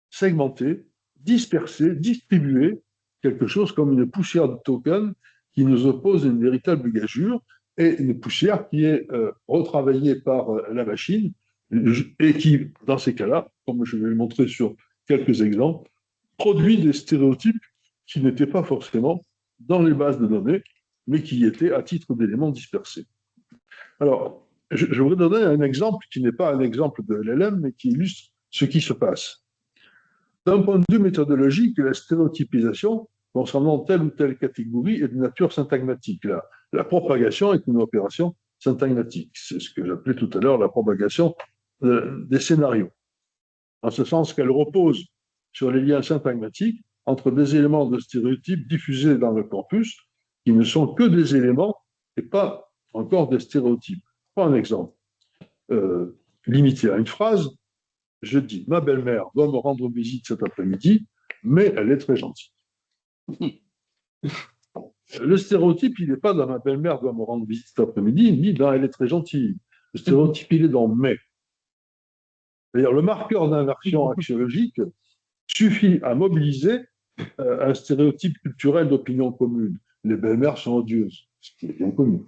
segmentée, dispersée, distribuée, quelque chose comme une poussière de tokens qui nous oppose une véritable gageure et une poussière qui est retravaillée par la machine et qui, dans ces cas-là, comme je vais le montrer sur quelques exemples, produit des stéréotypes qui n'étaient pas forcément dans les bases de données, mais qui étaient à titre d'éléments dispersés. Alors, je voudrais donner un exemple qui n'est pas un exemple de LLM, mais qui illustre ce qui se passe. D'un point de vue méthodologique, la stéréotypisation concernant telle ou telle catégorie est de nature syntagmatique. La propagation est une opération syntagmatique. C'est ce que j'appelais tout à l'heure la propagation des scénarios. En ce sens qu'elle repose sur les liens syntagmatiques entre des éléments de stéréotypes diffusés dans le corpus qui ne sont que des éléments et pas encore des stéréotypes. Prends un exemple. Limité à une phrase, je dis « Ma belle-mère doit me rendre visite cet après-midi, mais elle est très gentille. » Le stéréotype, il n'est pas dans « Ma belle-mère doit me rendre visite cet après-midi », ni dans « Elle est très gentille ». Le stéréotype, il est dans « Mais ». C'est-à-dire le marqueur d'inversion axiologique suffit à mobiliser un stéréotype culturel d'opinion commune. Les belles-mères sont odieuses, ce qui est bien connu.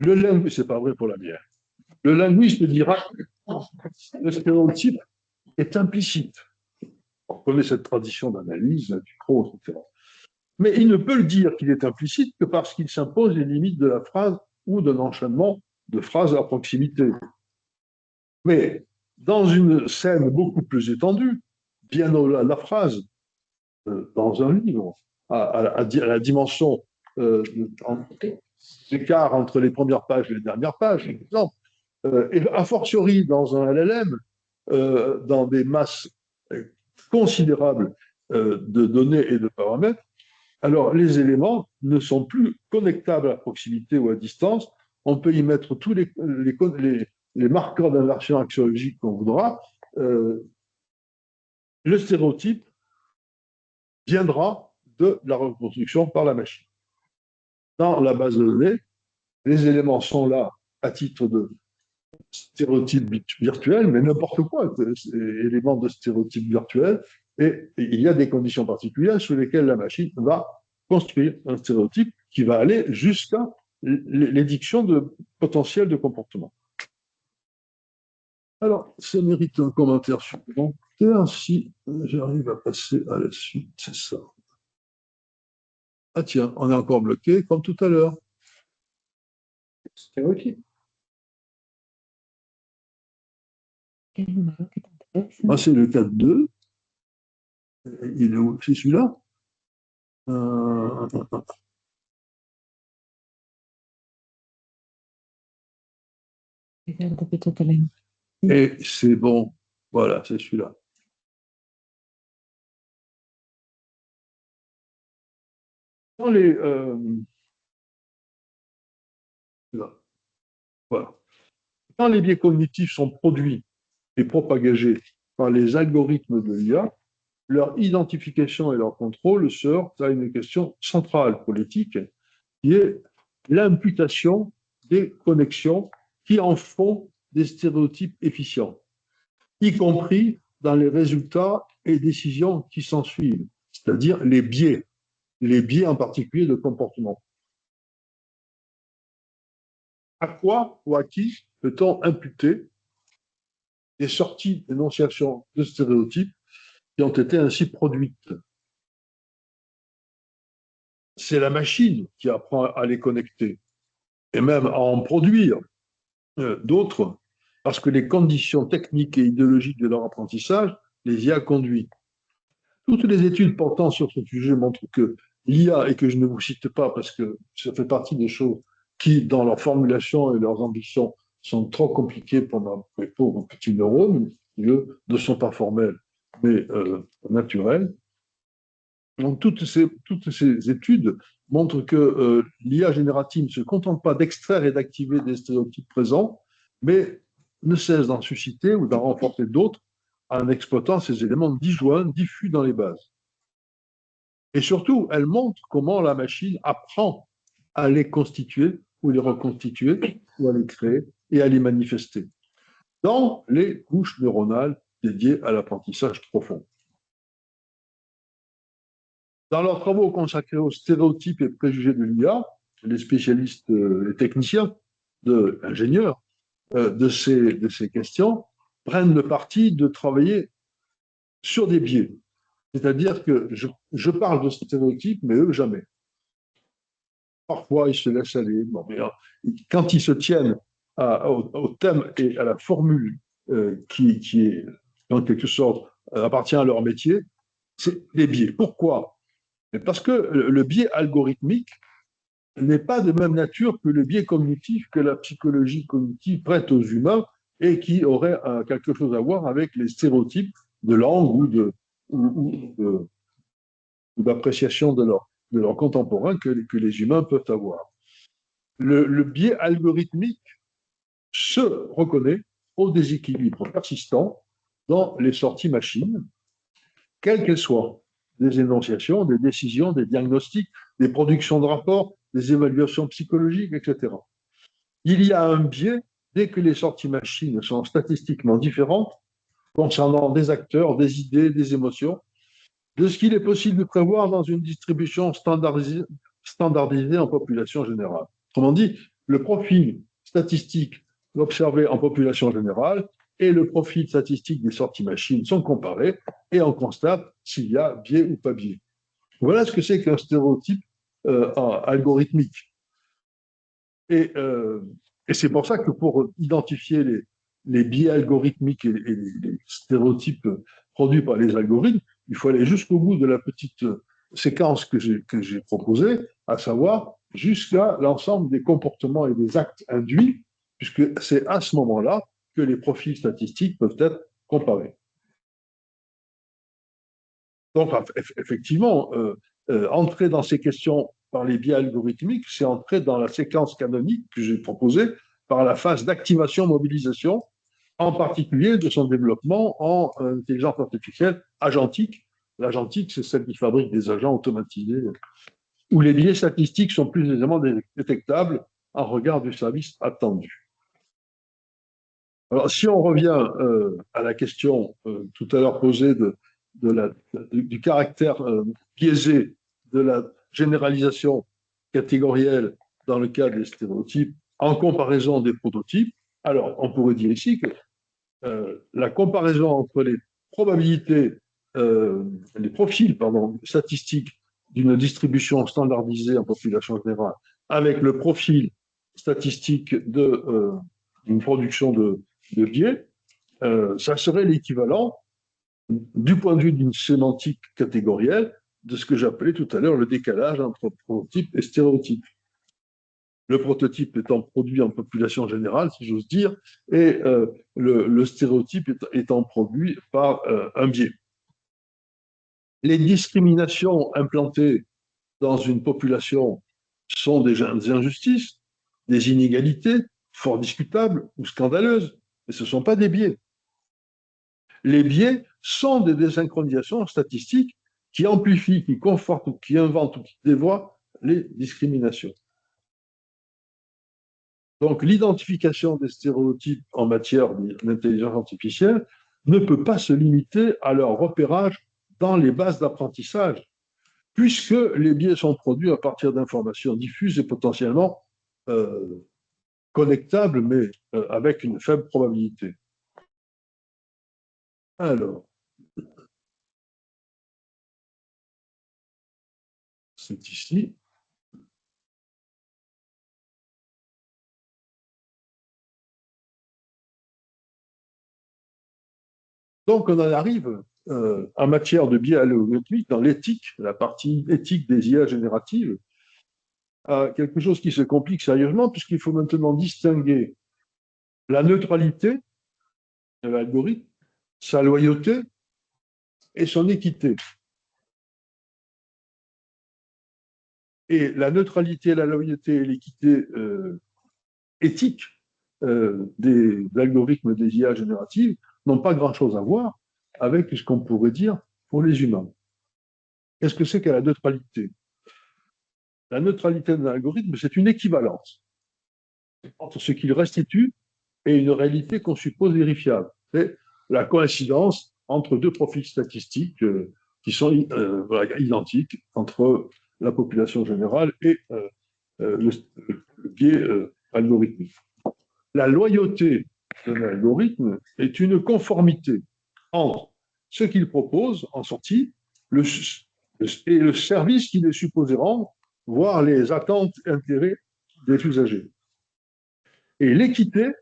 Le linguiste, c'est pas vrai pour la bière. Le linguiste dira que le stéréotype est implicite. On connaît cette tradition d'analyse, du pro, etc. Mais il ne peut le dire qu'il est implicite que parce qu'il s'impose les limites de la phrase ou d'un enchaînement de phrases à proximité. Mais dans une scène beaucoup plus étendue, bien au-delà de la phrase, dans un livre, à la dimension d'écart entre les premières pages et les dernières pages, par exemple, et a fortiori dans un LLM, dans des masses considérables de données et de paramètres, alors les éléments ne sont plus connectables à proximité ou à distance. On peut y mettre tous les marqueurs d'inversion axiologique qu'on voudra. Le stéréotype viendra de la reconstruction par la machine. Dans la base de données, les éléments sont là à titre de stéréotype virtuel, mais n'importe quoi, éléments de stéréotype virtuel, et il y a des conditions particulières sous lesquelles la machine va construire un stéréotype qui va aller jusqu'à l'édiction de potentiel de comportement. Alors, ça mérite un commentaire supplémentaire si j'arrive à passer à la suite, c'est ça. Ah tiens, on est encore bloqué comme tout à l'heure. Stéréotype. Ah, c'est le 4.2. Il est où? C'est celui-là? Et c'est bon. Voilà, c'est celui-là. Dans les... voilà. Quand les biais cognitifs sont produits et propagés par les algorithmes de l'IA, leur identification et leur contrôle se heurtent à une question centrale pour l'éthique, qui est l'imputation des connexions qui en font des stéréotypes efficients, y compris dans les résultats et décisions qui s'ensuivent, c'est-à-dire les biais en particulier de comportement. À quoi ou à qui peut-on imputer des sorties d'énonciation de stéréotypes qui ont été ainsi produites? C'est la machine qui apprend à les connecter et même à en produire d'autres, parce que les conditions techniques et idéologiques de leur apprentissage les y a conduits. Toutes les études portant sur ce sujet montrent que l'IA, et que je ne vous cite pas parce que ça fait partie des choses qui, dans leur formulation et leurs ambitions, sont trop compliquées pour mes pauvres petits neurones, qui, eux, ne sont pas formels, mais naturels. Donc, toutes ces études montrent que l'IA générative ne se contente pas d'extraire et d'activer des stéréotypes présents, mais ne cesse d'en susciter ou d'en renforcer d'autres en exploitant ces éléments disjoints diffus dans les bases. Et surtout, elle montre comment la machine apprend à les constituer ou les reconstituer ou à les créer et à les manifester dans les couches neuronales dédiées à l'apprentissage profond. Dans leurs travaux consacrés aux stéréotypes et préjugés de l'IA, les spécialistes, les techniciens, ingénieurs de ces questions prennent le parti de travailler sur des biais. C'est-à-dire que je parle de stéréotypes, mais eux, jamais. Parfois, ils se laissent aller. Bon, mais quand ils se tiennent au thème et à la formule qui est, en quelque sorte, appartient à leur métier, c'est les biais. Pourquoi? Parce que le biais algorithmique n'est pas de même nature que le biais cognitif que la psychologie cognitive prête aux humains et qui aurait quelque chose à voir avec les stéréotypes de langue ou d'appréciation de leurs contemporains que les humains peuvent avoir. Le biais algorithmique se reconnaît au déséquilibre persistant dans les sorties machines, quelles qu'elles soient, des énonciations, des décisions, des diagnostics, des productions de rapports, des évaluations psychologiques, etc. Il y a un biais dès que les sorties machines sont statistiquement différentes concernant des acteurs, des idées, des émotions, de ce qu'il est possible de prévoir dans une distribution standardisée en population générale. Autrement dit, le profil statistique observé en population générale et le profil statistique des sorties machines sont comparés et on constate s'il y a biais ou pas biais. Voilà ce que c'est qu'un stéréotype algorithmique. Et c'est pour ça que pour identifier les biais algorithmiques et les stéréotypes produits par les algorithmes, il faut aller jusqu'au bout de la petite séquence que j'ai proposée, à savoir jusqu'à l'ensemble des comportements et des actes induits, puisque c'est à ce moment-là que les profils statistiques peuvent être comparés. Donc, effectivement, entrer dans ces questions par les biais algorithmiques, c'est entrer dans la séquence canonique que j'ai proposée par la phase d'activation-mobilisation, en particulier de son développement en intelligence artificielle agentique. L'agentique, c'est celle qui fabrique des agents automatisés, où les biais statistiques sont plus aisément détectables en regard du service attendu. Alors, si on revient à la question tout à l'heure posée du caractère biaisé de la généralisation catégorielle dans le cas des stéréotypes en comparaison des prototypes, alors on pourrait dire ici que la comparaison entre les probabilités, les profils statistiques d'une distribution standardisée en population générale avec le profil statistique d'une production de biais, ça serait l'équivalent du point de vue d'une sémantique catégorielle de ce que j'appelais tout à l'heure le décalage entre prototype et stéréotype. Le prototype étant produit en population générale, si j'ose dire, et le stéréotype étant produit par un biais. Les discriminations implantées dans une population sont des injustices, des inégalités fort discutables ou scandaleuses, mais ce ne sont pas des biais. Les biais sont des désynchronisations statistiques qui amplifient, qui confortent, ou qui inventent ou qui dévoient les discriminations. Donc, l'identification des stéréotypes en matière d'intelligence artificielle ne peut pas se limiter à leur repérage dans les bases d'apprentissage, puisque les biais sont produits à partir d'informations diffuses et potentiellement connectables, mais avec une faible probabilité. Alors, c'est ici. Donc, on en arrive en matière de biais algorithmiques dans l'éthique, la partie éthique des IA génératives, à quelque chose qui se complique sérieusement, puisqu'il faut maintenant distinguer la neutralité de l'algorithme, sa loyauté et son équité. Et la neutralité, la loyauté et l'équité éthique des algorithmes des IA génératives n'ont pas grand-chose à voir avec ce qu'on pourrait dire pour les humains. Qu'est-ce que c'est que la neutralité? La neutralité d'un algorithme, c'est une équivalence entre ce qu'il restitue et une réalité qu'on suppose vérifiable. C'est la coïncidence entre deux profils statistiques qui sont identiques entre la population générale et le biais algorithmique. La loyauté d'un algorithme est une conformité entre ce qu'il propose en sortie et le service qu'il est supposé rendre, voire les attentes et intérêts des usagers. Et l'équité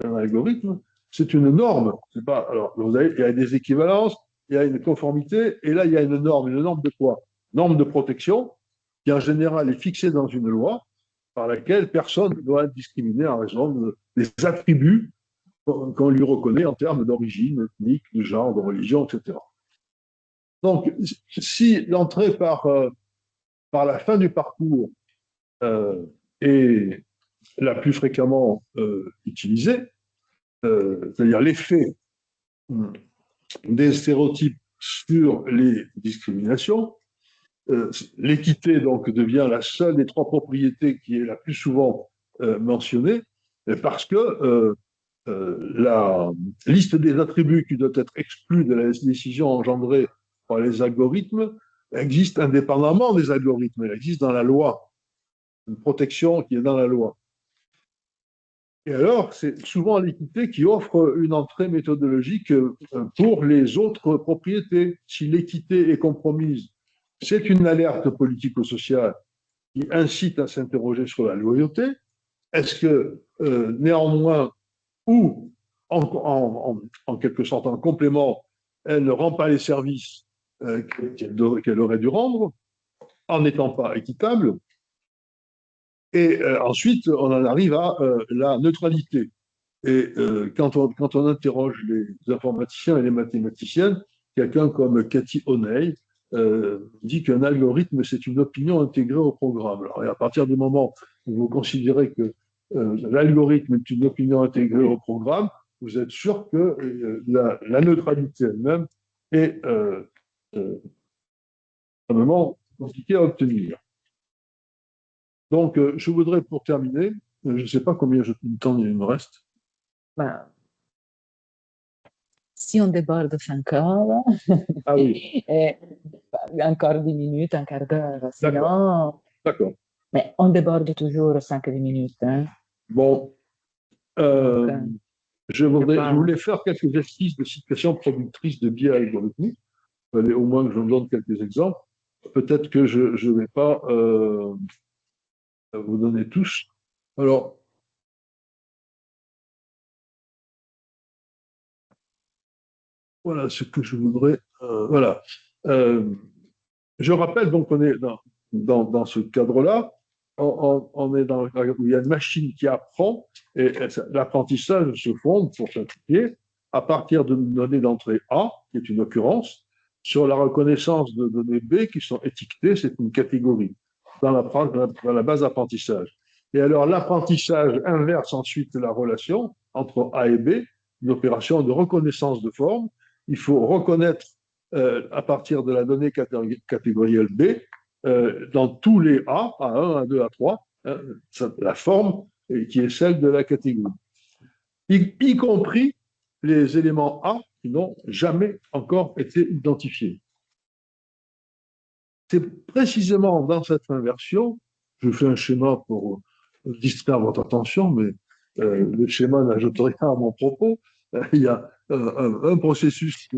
d'un algorithme, c'est une norme. C'est pas, alors, vous avez, il y a des équivalences, il y a une conformité, et là, il y a une norme. Une norme de quoi? Norme de protection, qui en général est fixée dans une loi, par laquelle personne ne doit être discriminé en raison des attributs qu'on lui reconnaît en termes d'origine ethnique, de genre, de religion, etc. Donc, si l'entrée par la fin du parcours est la plus fréquemment utilisée, c'est-à-dire l'effet des stéréotypes sur les discriminations, l'équité donc devient la seule des trois propriétés qui est la plus souvent mentionnée, Et parce que la liste des attributs qui doit être exclue de la décision engendrée par les algorithmes existe indépendamment des algorithmes, elle existe dans la loi, une protection qui est dans la loi. Et alors, c'est souvent l'équité qui offre une entrée méthodologique pour les autres propriétés. Si l'équité est compromise, c'est une alerte politico-sociale qui incite à s'interroger sur la loyauté. Est-ce que, néanmoins, ou en quelque sorte en complément, elle ne rend pas les services qu'elle aurait dû rendre, en n'étant pas équitable? Et ensuite, on en arrive à la neutralité. Et quand on interroge les informaticiens et les mathématiciennes, quelqu'un comme Cathy O'Neill dit qu'un algorithme, c'est une opinion intégrée au programme. Alors, et à partir du moment où vous considérez que l'algorithme est une opinion intégrée au programme, vous êtes sûr que la neutralité elle-même est extrêmement compliquée à obtenir. Donc, je voudrais, pour terminer, je ne sais pas combien de temps il me reste. Ben, si on déborde 5 heures, ah oui. Encore 10 minutes, un quart d'heure. Sinon, d'accord. Mais on déborde toujours 5-10 minutes. Hein. Bon, je voulais faire quelques exercices de situation productrice de biais algorithmiques. Il fallait au moins que je vous donne quelques exemples. Peut-être que je ne vais pas vous donner tous. Alors, voilà ce que je voudrais. Voilà. Je rappelle donc qu'on est dans ce cadre-là. On est dans où il y a une machine qui apprend et l'apprentissage se fonde, pour simplifier, à partir de données d'entrée A, qui est une occurrence, sur la reconnaissance de données B qui sont étiquetées, c'est une catégorie, dans la base d'apprentissage. Et alors l'apprentissage inverse ensuite la relation entre A et B, une opération de reconnaissance de forme. Il faut reconnaître à partir de la donnée catégorielle B, dans tous les A, A1, A2, A3, hein, la forme qui est celle de la catégorie, y compris les éléments A qui n'ont jamais encore été identifiés. C'est précisément dans cette inversion, je fais un schéma pour distraire votre attention, mais le schéma n'ajoute rien à mon propos. Il y a un processus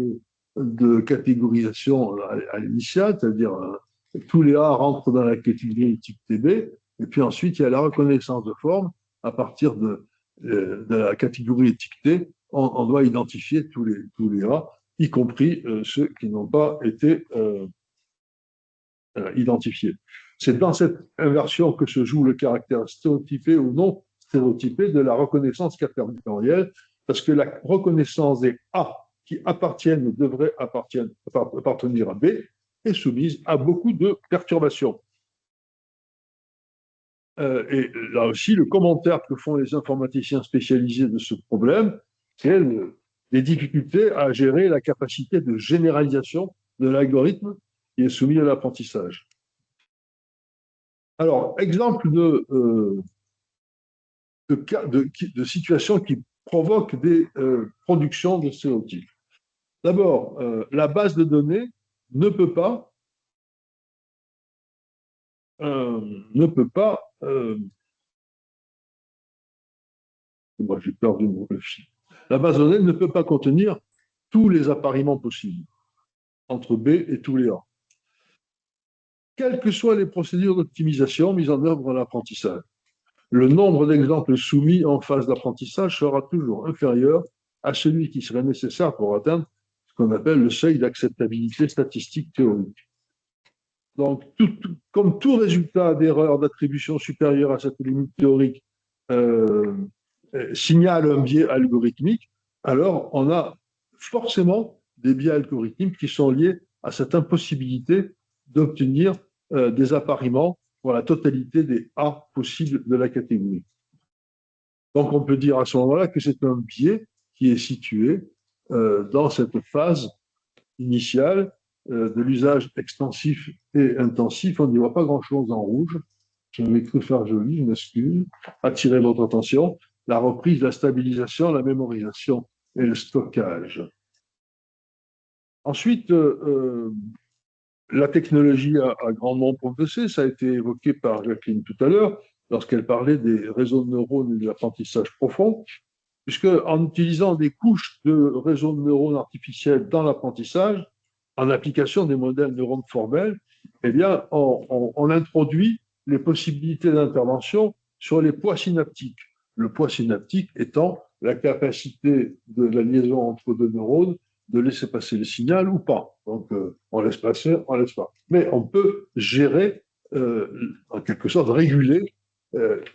de catégorisation à l'initiale, c'est-à-dire tous les A rentrent dans la catégorie type TB, et puis ensuite il y a la reconnaissance de forme. À partir de la catégorie étiquetée, on doit identifier tous les A, y compris ceux qui n'ont pas été identifiés. C'est dans cette inversion que se joue le caractère stéréotypé ou non stéréotypé de la reconnaissance catégorielle, parce que la reconnaissance des A qui appartiennent ou devraient appartenir à B est soumise à beaucoup de perturbations. Et là aussi, le commentaire que font les informaticiens spécialisés de ce problème, c'est les difficultés à gérer la capacité de généralisation de l'algorithme qui est soumis à l'apprentissage. Alors, exemple de situations qui provoquent des productions de stéréotypes. D'abord, la base de données ne peut pas moi j'ai perdu mon fil. La base de données ne peut pas contenir tous les appariements possibles entre B et tous les A. Quelles que soient les procédures d'optimisation mises en œuvre dans l'apprentissage, le nombre d'exemples soumis en phase d'apprentissage sera toujours inférieur à celui qui serait nécessaire pour atteindre ce qu'on appelle le seuil d'acceptabilité statistique théorique. Donc, comme tout résultat d'erreur d'attribution supérieure à cette limite théorique signale un biais algorithmique, alors on a forcément des biais algorithmiques qui sont liés à cette impossibilité d'obtenir des appariements pour la totalité des A possibles de la catégorie. Donc on peut dire à ce moment-là que c'est un biais qui est situé dans cette phase initiale de l'usage extensif et intensif. On n'y voit pas grand-chose en rouge. Je vais cru faire joli, je m'excuse. Attirer votre attention. la reprise, la stabilisation, la mémorisation et le stockage. Ensuite, la technologie a grandement progressé, ça a été évoqué par Jacqueline tout à l'heure, lorsqu'elle parlait des réseaux de neurones et de l'apprentissage profond, puisque en utilisant des couches de réseaux de neurones artificiels dans l'apprentissage, en application des modèles neurones formels, eh bien, on introduit les possibilités d'intervention sur les poids synaptiques. Le poids synaptique étant la capacité de la liaison entre deux neurones de laisser passer le signal ou pas. Donc, on laisse passer, on laisse pas. Mais on peut gérer, en quelque sorte, réguler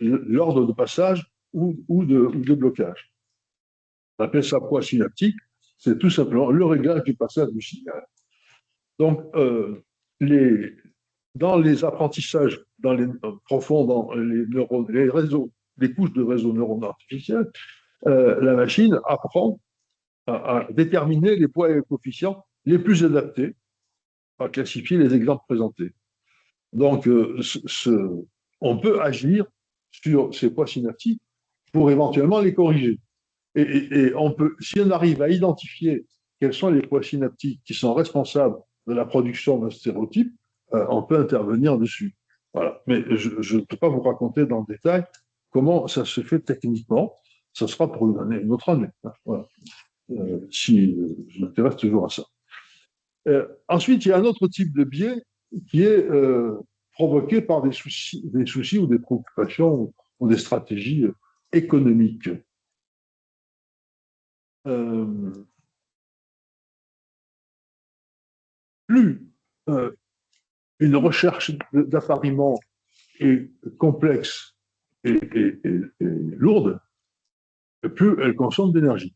l'ordre de passage ou de blocage. On appelle ça poids synaptique, c'est tout simplement le réglage du passage du signal. Donc, dans les apprentissages profonds, dans les neurones, les couches de réseaux neuronaux artificiels, la machine apprend à déterminer les poids et les coefficients les plus adaptés, à classifier les exemples présentés. Donc, on peut agir sur ces poids synaptiques pour éventuellement les corriger. Et on peut, si on arrive à identifier quels sont les poids synaptiques qui sont responsables de la production d'un stéréotype, on peut intervenir dessus. Voilà. Mais je ne peux pas vous raconter dans le détail comment ça se fait techniquement. Ça sera pour une autre année. Hein. Voilà. Si je m'intéresse toujours à ça. Ensuite, il y a un autre type de biais qui est provoqué par des soucis ou des préoccupations ou des stratégies économiques. Plus une recherche d'appariement est complexe et lourde, plus elle consomme d'énergie.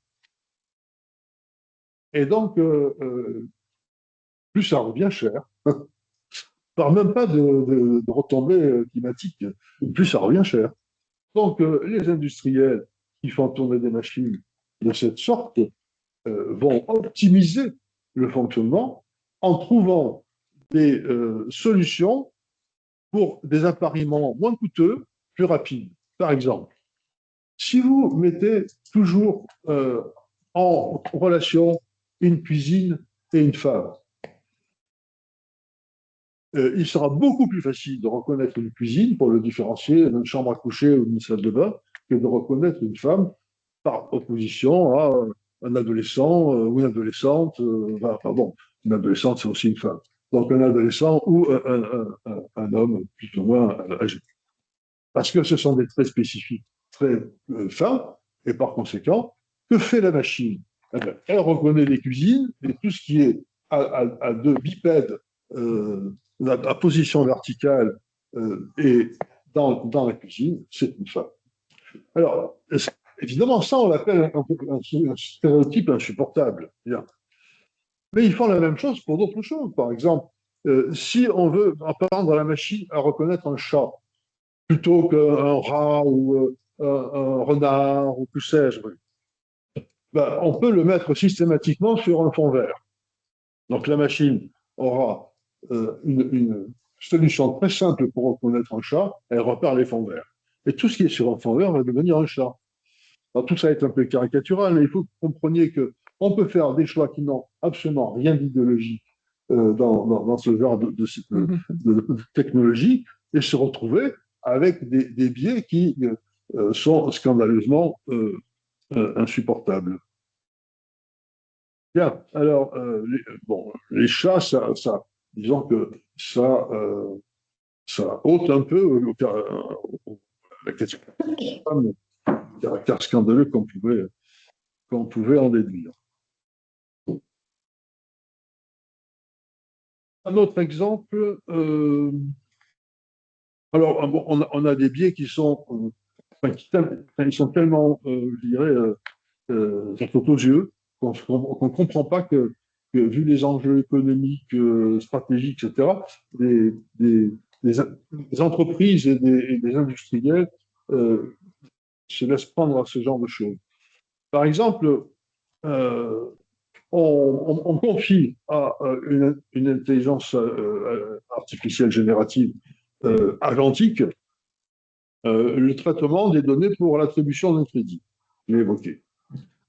Et donc, plus ça revient cher. Je ne parle même pas de retombées climatiques, plus ça revient cher. Donc, les industriels qui font tourner des machines de cette sorte vont optimiser le fonctionnement en trouvant des solutions pour des appariements moins coûteux, plus rapides. Par exemple, si vous mettez toujours en relation une cuisine et une femme, il sera beaucoup plus facile de reconnaître une cuisine pour le différencier d'une chambre à coucher ou d'une salle de bain que de reconnaître une femme par opposition à un adolescent ou une adolescente. Bon, une adolescente, c'est aussi une femme. Donc un adolescent ou un homme plus ou moins âgé. Parce que ce sont des traits spécifiques très fins, et par conséquent, que fait la machine? Elle reconnaît les cuisines, et tout ce qui est à deux bipèdes, à position verticale et dans la cuisine, c'est une femme. Alors, évidemment, ça, on l'appelle un stéréotype insupportable. Bien. Mais ils font la même chose pour d'autres choses. Par exemple, si on veut apprendre à la machine à reconnaître un chat plutôt qu'un rat ou un renard ou que sais-je, ben, on peut le mettre systématiquement sur un fond vert. Donc la machine aura une solution très simple pour reconnaître un chat, elle repère les fonds verts. Et tout ce qui est sur un fond vert va devenir un chat. Alors, tout ça est un peu caricatural, mais il faut que vous compreniez qu'on peut faire des choix qui n'ont absolument rien d'idéologique dans ce genre de technologie et se retrouver avec des biais qui sont scandaleusement insupportables. Bien, alors, les chats, disons que ça ôte un peu la question du caractère scandaleux qu'on pouvait en déduire. Un autre exemple, alors on a des biais qui sont, ils sont tellement, je dirais, ça saute aux yeux, qu'on ne comprend pas que, vu les enjeux économiques, stratégiques, etc., des entreprises et des industriels se laissent prendre à ce genre de choses. Par exemple, on confie à une intelligence artificielle générative agentique le traitement des données pour l'attribution d'un crédit. Je l'ai évoqué.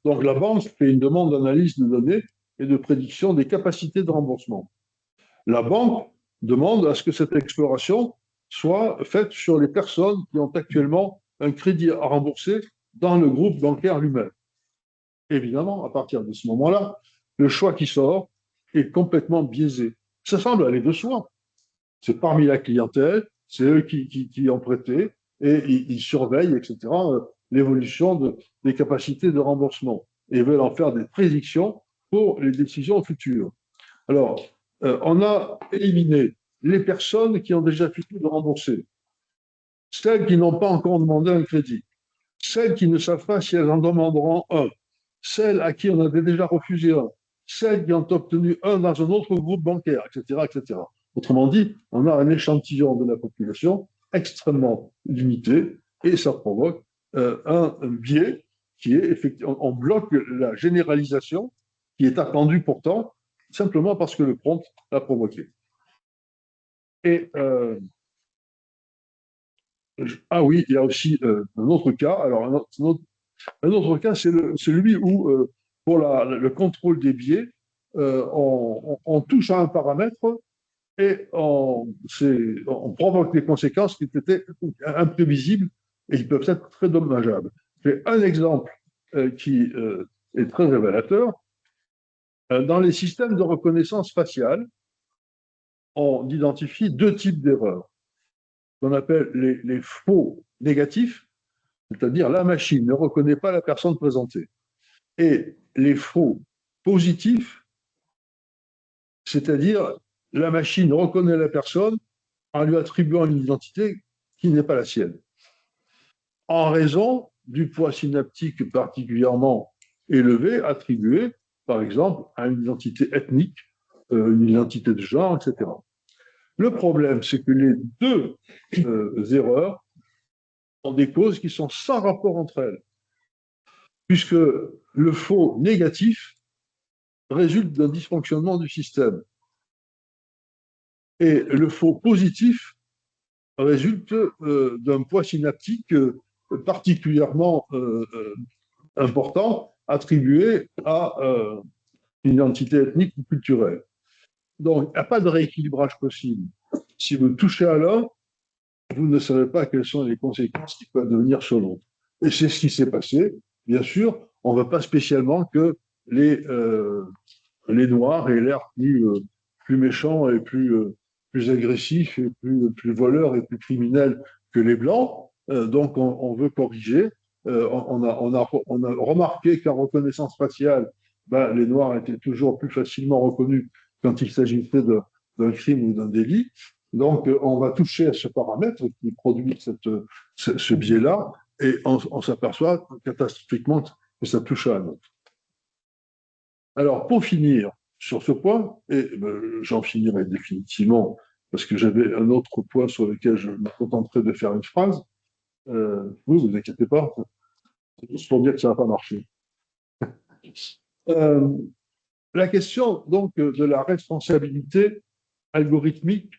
Donc, la banque fait une demande d'analyse de données et de prédiction des capacités de remboursement. La banque demande à ce que cette exploration soit faite sur les personnes qui ont actuellement un crédit à rembourser dans le groupe bancaire lui-même. Évidemment, à partir de ce moment-là, le choix qui sort est complètement biaisé. Ça semble aller de soi. C'est parmi la clientèle, c'est eux qui ont prêté et ils surveillent, etc., l'évolution des capacités de remboursement et veulent en faire des prédictions pour les décisions futures. Alors, on a éliminé les personnes qui ont déjà fini de rembourser, celles qui n'ont pas encore demandé un crédit, celles qui ne savent pas si elles en demanderont un, celles à qui on a déjà refusé un, celles qui ont obtenu un dans un autre groupe bancaire, etc., etc. Autrement dit, on a un échantillon de la population extrêmement limité et ça provoque un biais qui est effectivement, on bloque la généralisation qui est attendue pourtant simplement parce que le prompt l'a provoqué. Et ah oui, il y a aussi un autre cas. Alors un autre cas, c'est celui où pour le contrôle des biais, on touche à un paramètre et on provoque des conséquences qui étaient imprévisibles et qui peuvent être très dommageables. J'ai un exemple qui est très révélateur. Dans les systèmes de reconnaissance faciale, on identifie deux types d'erreurs qu'on appelle les faux négatifs, c'est-à-dire la machine ne reconnaît pas la personne présentée, et les faux positifs, c'est-à-dire la machine reconnaît la personne en lui attribuant une identité qui n'est pas la sienne, en raison du poids synaptique particulièrement élevé attribué, par exemple, à une identité ethnique, une identité de genre, etc. Le problème, c'est que les deux erreurs ont des causes qui sont sans rapport entre elles, puisque le faux négatif résulte d'un dysfonctionnement du système et le faux positif résulte d'un poids synaptique particulièrement important attribué à une identité ethnique ou culturelle. Donc, il n'y a pas de rééquilibrage possible. Si vous touchez à l'un, vous ne savez pas quelles sont les conséquences qui peuvent devenir sur l'autre. Et c'est ce qui s'est passé. Bien sûr, on ne veut pas spécialement que les Noirs aient l'air plus méchants et plus agressifs et plus voleurs et plus criminels que les Blancs. Donc, on veut corriger. On a remarqué qu'en reconnaissance faciale, ben, les Noirs étaient toujours plus facilement reconnus quand il s'agissait d'un crime ou d'un délit. Donc, on va toucher à ce paramètre qui produit ce biais-là et on s'aperçoit catastrophiquement que ça touche à un autre. Alors, pour finir sur ce point, et j'en finirai définitivement parce que j'avais un autre point sur lequel je me contenterai de faire une phrase. Oui, vous inquiétez pas, c'est juste pour dire que ça n'a pas marché. La question donc de la responsabilité algorithmique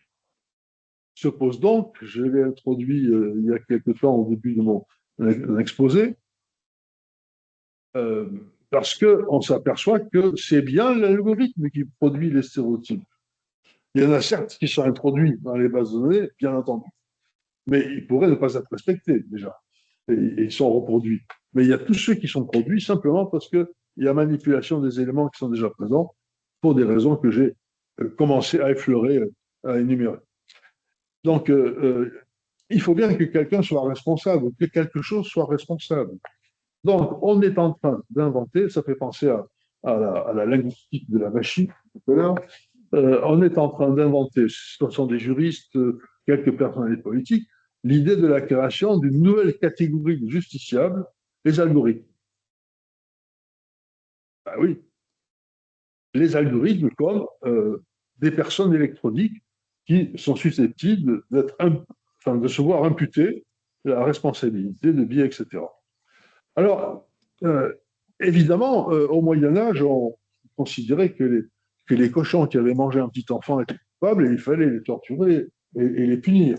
se pose donc, je l'ai introduit il y a quelque temps au début de mon exposé, parce qu'on s'aperçoit que c'est bien l'algorithme qui produit les stéréotypes. Il y en a certes qui sont introduits dans les bases de données, bien entendu, mais ils pourraient ne pas être respectés déjà, et ils sont reproduits. Mais il y a tous ceux qui sont produits simplement parce qu'il y a manipulation des éléments qui sont déjà présents pour des raisons que j'ai commencé à effleurer, à énumérer. Donc, il faut bien que quelqu'un soit responsable, que quelque chose soit responsable. Donc, on est en train d'inventer, ça fait penser à la linguistique de la machine tout à l'heure, on est en train d'inventer, ce sont des juristes, quelques personnalités politiques, l'idée de la création d'une nouvelle catégorie de justiciables, les algorithmes. Ben oui, les algorithmes comme des personnes électroniques qui sont susceptibles de se voir imputer la responsabilité de biais, etc. Alors, évidemment, au Moyen-Âge, on considérait que les cochons qui avaient mangé un petit enfant étaient coupables et il fallait les torturer et les punir.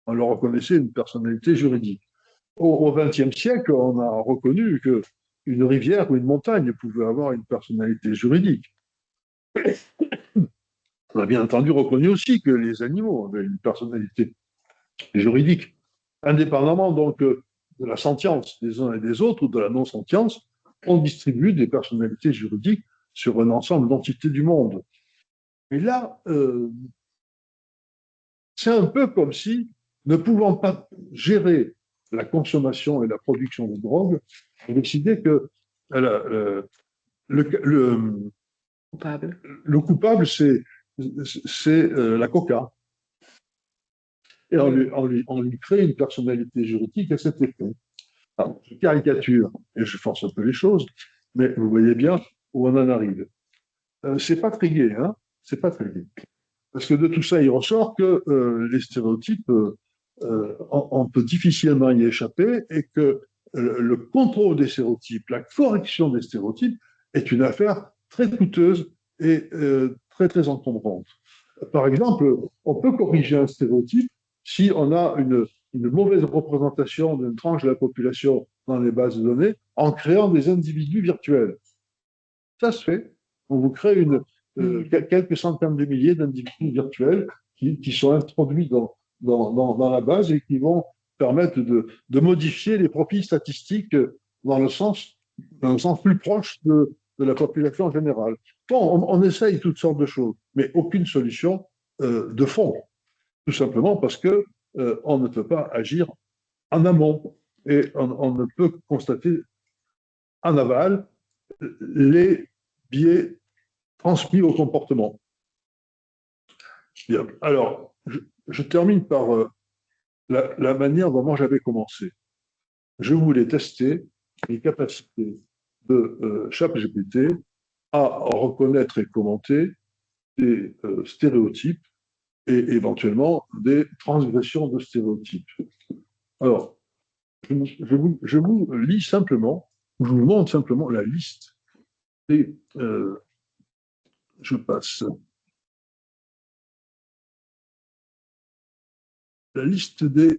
on leur reconnaissait une personnalité juridique. Au XXe siècle, on a reconnu qu'une rivière ou une montagne pouvait avoir une personnalité juridique. On a bien entendu reconnu aussi que les animaux avaient une personnalité juridique, indépendamment donc de la sentience des uns et des autres ou de la non-sentience. On distribue des personnalités juridiques sur un ensemble d'entités du monde. Et là, c'est un peu comme si, ne pouvant pas gérer la consommation et la production de drogue, on décidait que le coupable, c'est la coca. Et on lui crée une personnalité juridique à cet effet. Alors, je caricature et je force un peu les choses, mais vous voyez bien où on en arrive. C'est pas très gai, hein? C'est pas très gai. Parce que de tout ça, il ressort que les stéréotypes, on peut difficilement y échapper et que le contrôle des stéréotypes, la correction des stéréotypes est une affaire très coûteuse et très, très encombrante. Par exemple, on peut corriger un stéréotype si on a une mauvaise représentation d'une tranche de la population dans les bases de données en créant des individus virtuels. Ça se fait. On vous crée quelques centaines de milliers d'individus virtuels qui sont introduits dans la base et qui vont permettre de modifier les profils statistiques dans le sens plus proche de la population en général. Bon, on essaye toutes sortes de choses, mais aucune solution de fond. Tout simplement parce que on ne peut pas agir en amont et on ne peut constater en aval les biais transmis au comportement. Bien. Alors, je termine par la manière dont moi j'avais commencé. Je voulais tester les capacités de ChatGPT à reconnaître et commenter des stéréotypes et éventuellement des transgressions de stéréotypes. Alors, je vous lis simplement, je vous montre simplement la liste des... je passe. La liste des...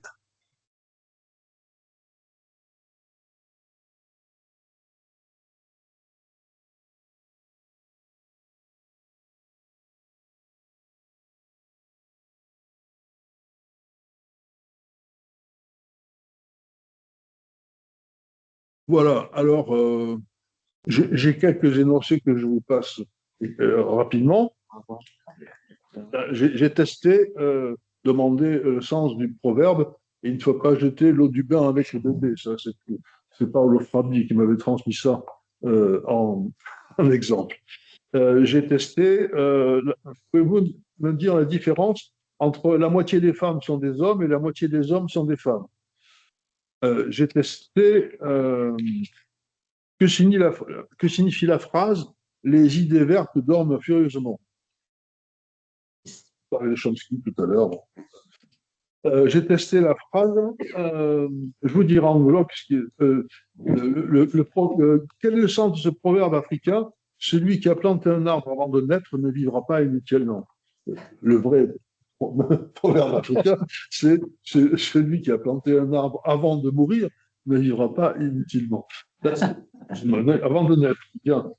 Voilà, alors j'ai quelques énoncés que je vous passe rapidement. J'ai testé, demandé le sens du proverbe, il ne faut pas jeter l'eau du bain avec le bébé. Ça, c'est Paolo Frabdi qui m'avait transmis ça en exemple. J'ai testé, pouvez-vous me dire la différence entre la moitié des femmes sont des hommes et la moitié des hommes sont des femmes? J'ai testé que signifie la phrase « les idées vertes dorment furieusement ». Je parlais de Chomsky tout à l'heure. J'ai testé la phrase, je vous dirai en bloc, quel est le sens de ce proverbe africain? Celui qui a planté un arbre avant de naître ne vivra pas inutilement. Le vrai proverbe africain, c'est celui qui a planté un arbre avant de mourir ne vivra pas inutilement. Avant de naître. Bien.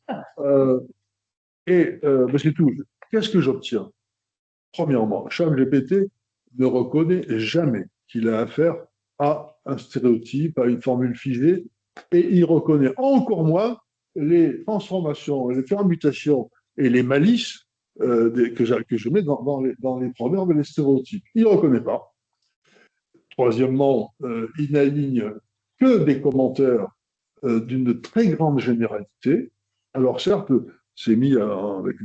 C'est tout. Qu'est-ce que j'obtiens? Premièrement, ChatGPT ne reconnaît jamais qu'il a affaire à un stéréotype, à une formule figée, et il reconnaît encore moins les transformations, les permutations et les malices que je mets dans les proverbes et les stéréotypes. Il ne reconnaît pas. Troisièmement, il n'aligne que des commentaires d'une très grande généralité. Alors certes, c'est mis avec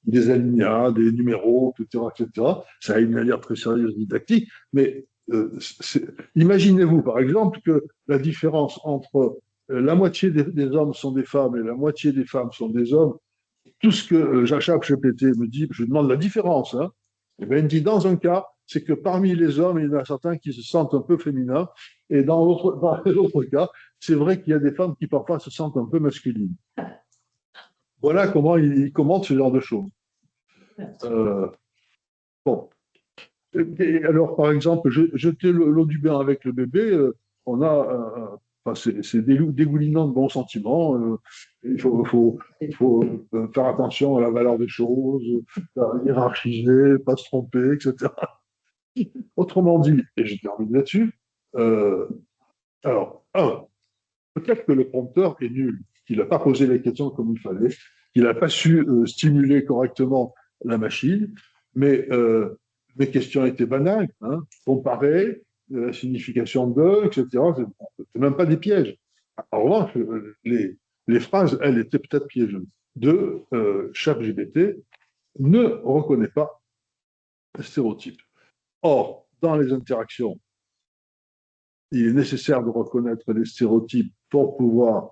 des alinéas, des numéros, etc., etc. Ça a une manière très sérieuse didactique, mais imaginez-vous par exemple que la différence entre la moitié des hommes sont des femmes et la moitié des femmes sont des hommes, tout ce que ChatGPT me dit, je demande la différence, hein, et bien, il me dit dans un cas, c'est que parmi les hommes, il y en a certains qui se sentent un peu féminins, et dans l'autre cas, c'est vrai qu'il y a des femmes qui parfois se sentent un peu masculines. Voilà comment il commente ce genre de choses. Bon. Et alors, par exemple, jeter l'eau du bain avec le bébé, on a, enfin, c'est dégoulinant de bons sentiments. Il faut faire attention à la valeur des choses, hiérarchiser, pas se tromper, etc. Autrement dit, et je termine là-dessus, euh, alors, peut-être que le prompteur est nul, qu'il n'a pas posé les questions comme il fallait, qu'il n'a pas su stimuler correctement la machine, mais mes questions étaient banales, hein, comparer la signification de, etc. C'est même pas des pièges. En revanche, les phrases, elles, étaient peut-être piégeuses. ChatGPT ne reconnaît pas les stéréotypes. Or, dans les interactions, il est nécessaire de reconnaître les stéréotypes pour pouvoir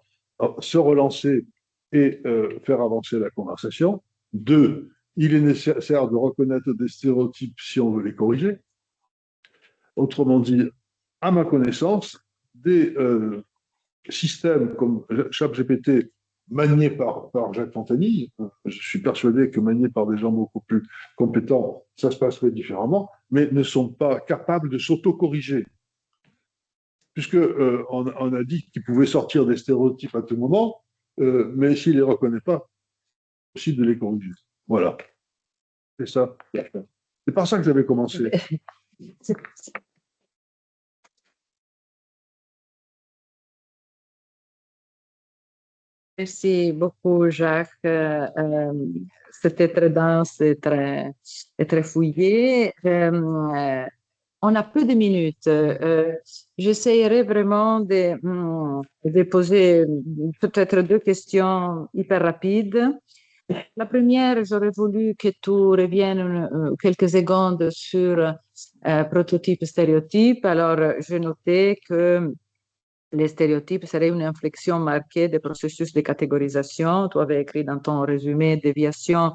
se relancer et faire avancer la conversation. Deux, il est nécessaire de reconnaître des stéréotypes si on veut les corriger. Autrement dit, à ma connaissance, des systèmes comme ChatGPT maniés par Jacques Fontanille, je suis persuadé que maniés par des gens beaucoup plus compétents, ça se passerait différemment, mais ne sont pas capables de s'auto-corriger. Puisque on a dit qu'il pouvait sortir des stéréotypes à tout moment, mais s'il ne les reconnaît pas, c'est possible de les corriger. Voilà. C'est ça. C'est par ça que j'avais commencé. Merci beaucoup, Jacques. C'était très dense et très fouillé. On a peu de minutes. J'essaierai vraiment de poser peut-être deux questions hyper rapides. La première, j'aurais voulu que tu reviennes quelques secondes sur prototype stéréotype. Alors, j'ai noté que les stéréotypes seraient une inflexion marquée des processus de catégorisation. Tu avais écrit dans ton résumé déviation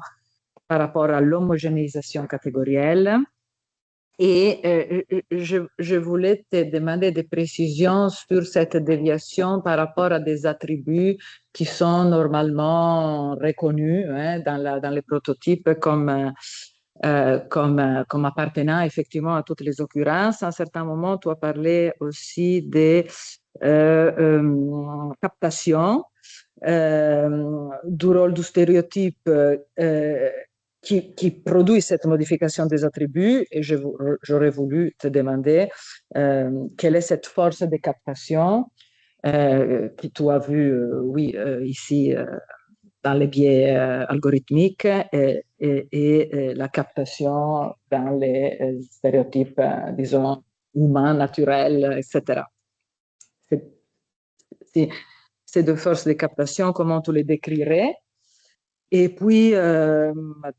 par rapport à l'homogénéisation catégorielle. Et je voulais te demander des précisions sur cette déviation par rapport à des attributs qui sont normalement reconnus hein, dans les prototypes comme appartenant effectivement à toutes les occurrences. À un certain moment, tu as parlé aussi des captations du rôle du stéréotype qui produit cette modification des attributs et j'aurais voulu te demander quelle est cette force de captation que tu as vu, oui, ici dans les biais algorithmiques et la captation dans les stéréotypes, disons, humains, naturels, etc. Ces deux forces de captation, comment tu les décrirais? Et puis,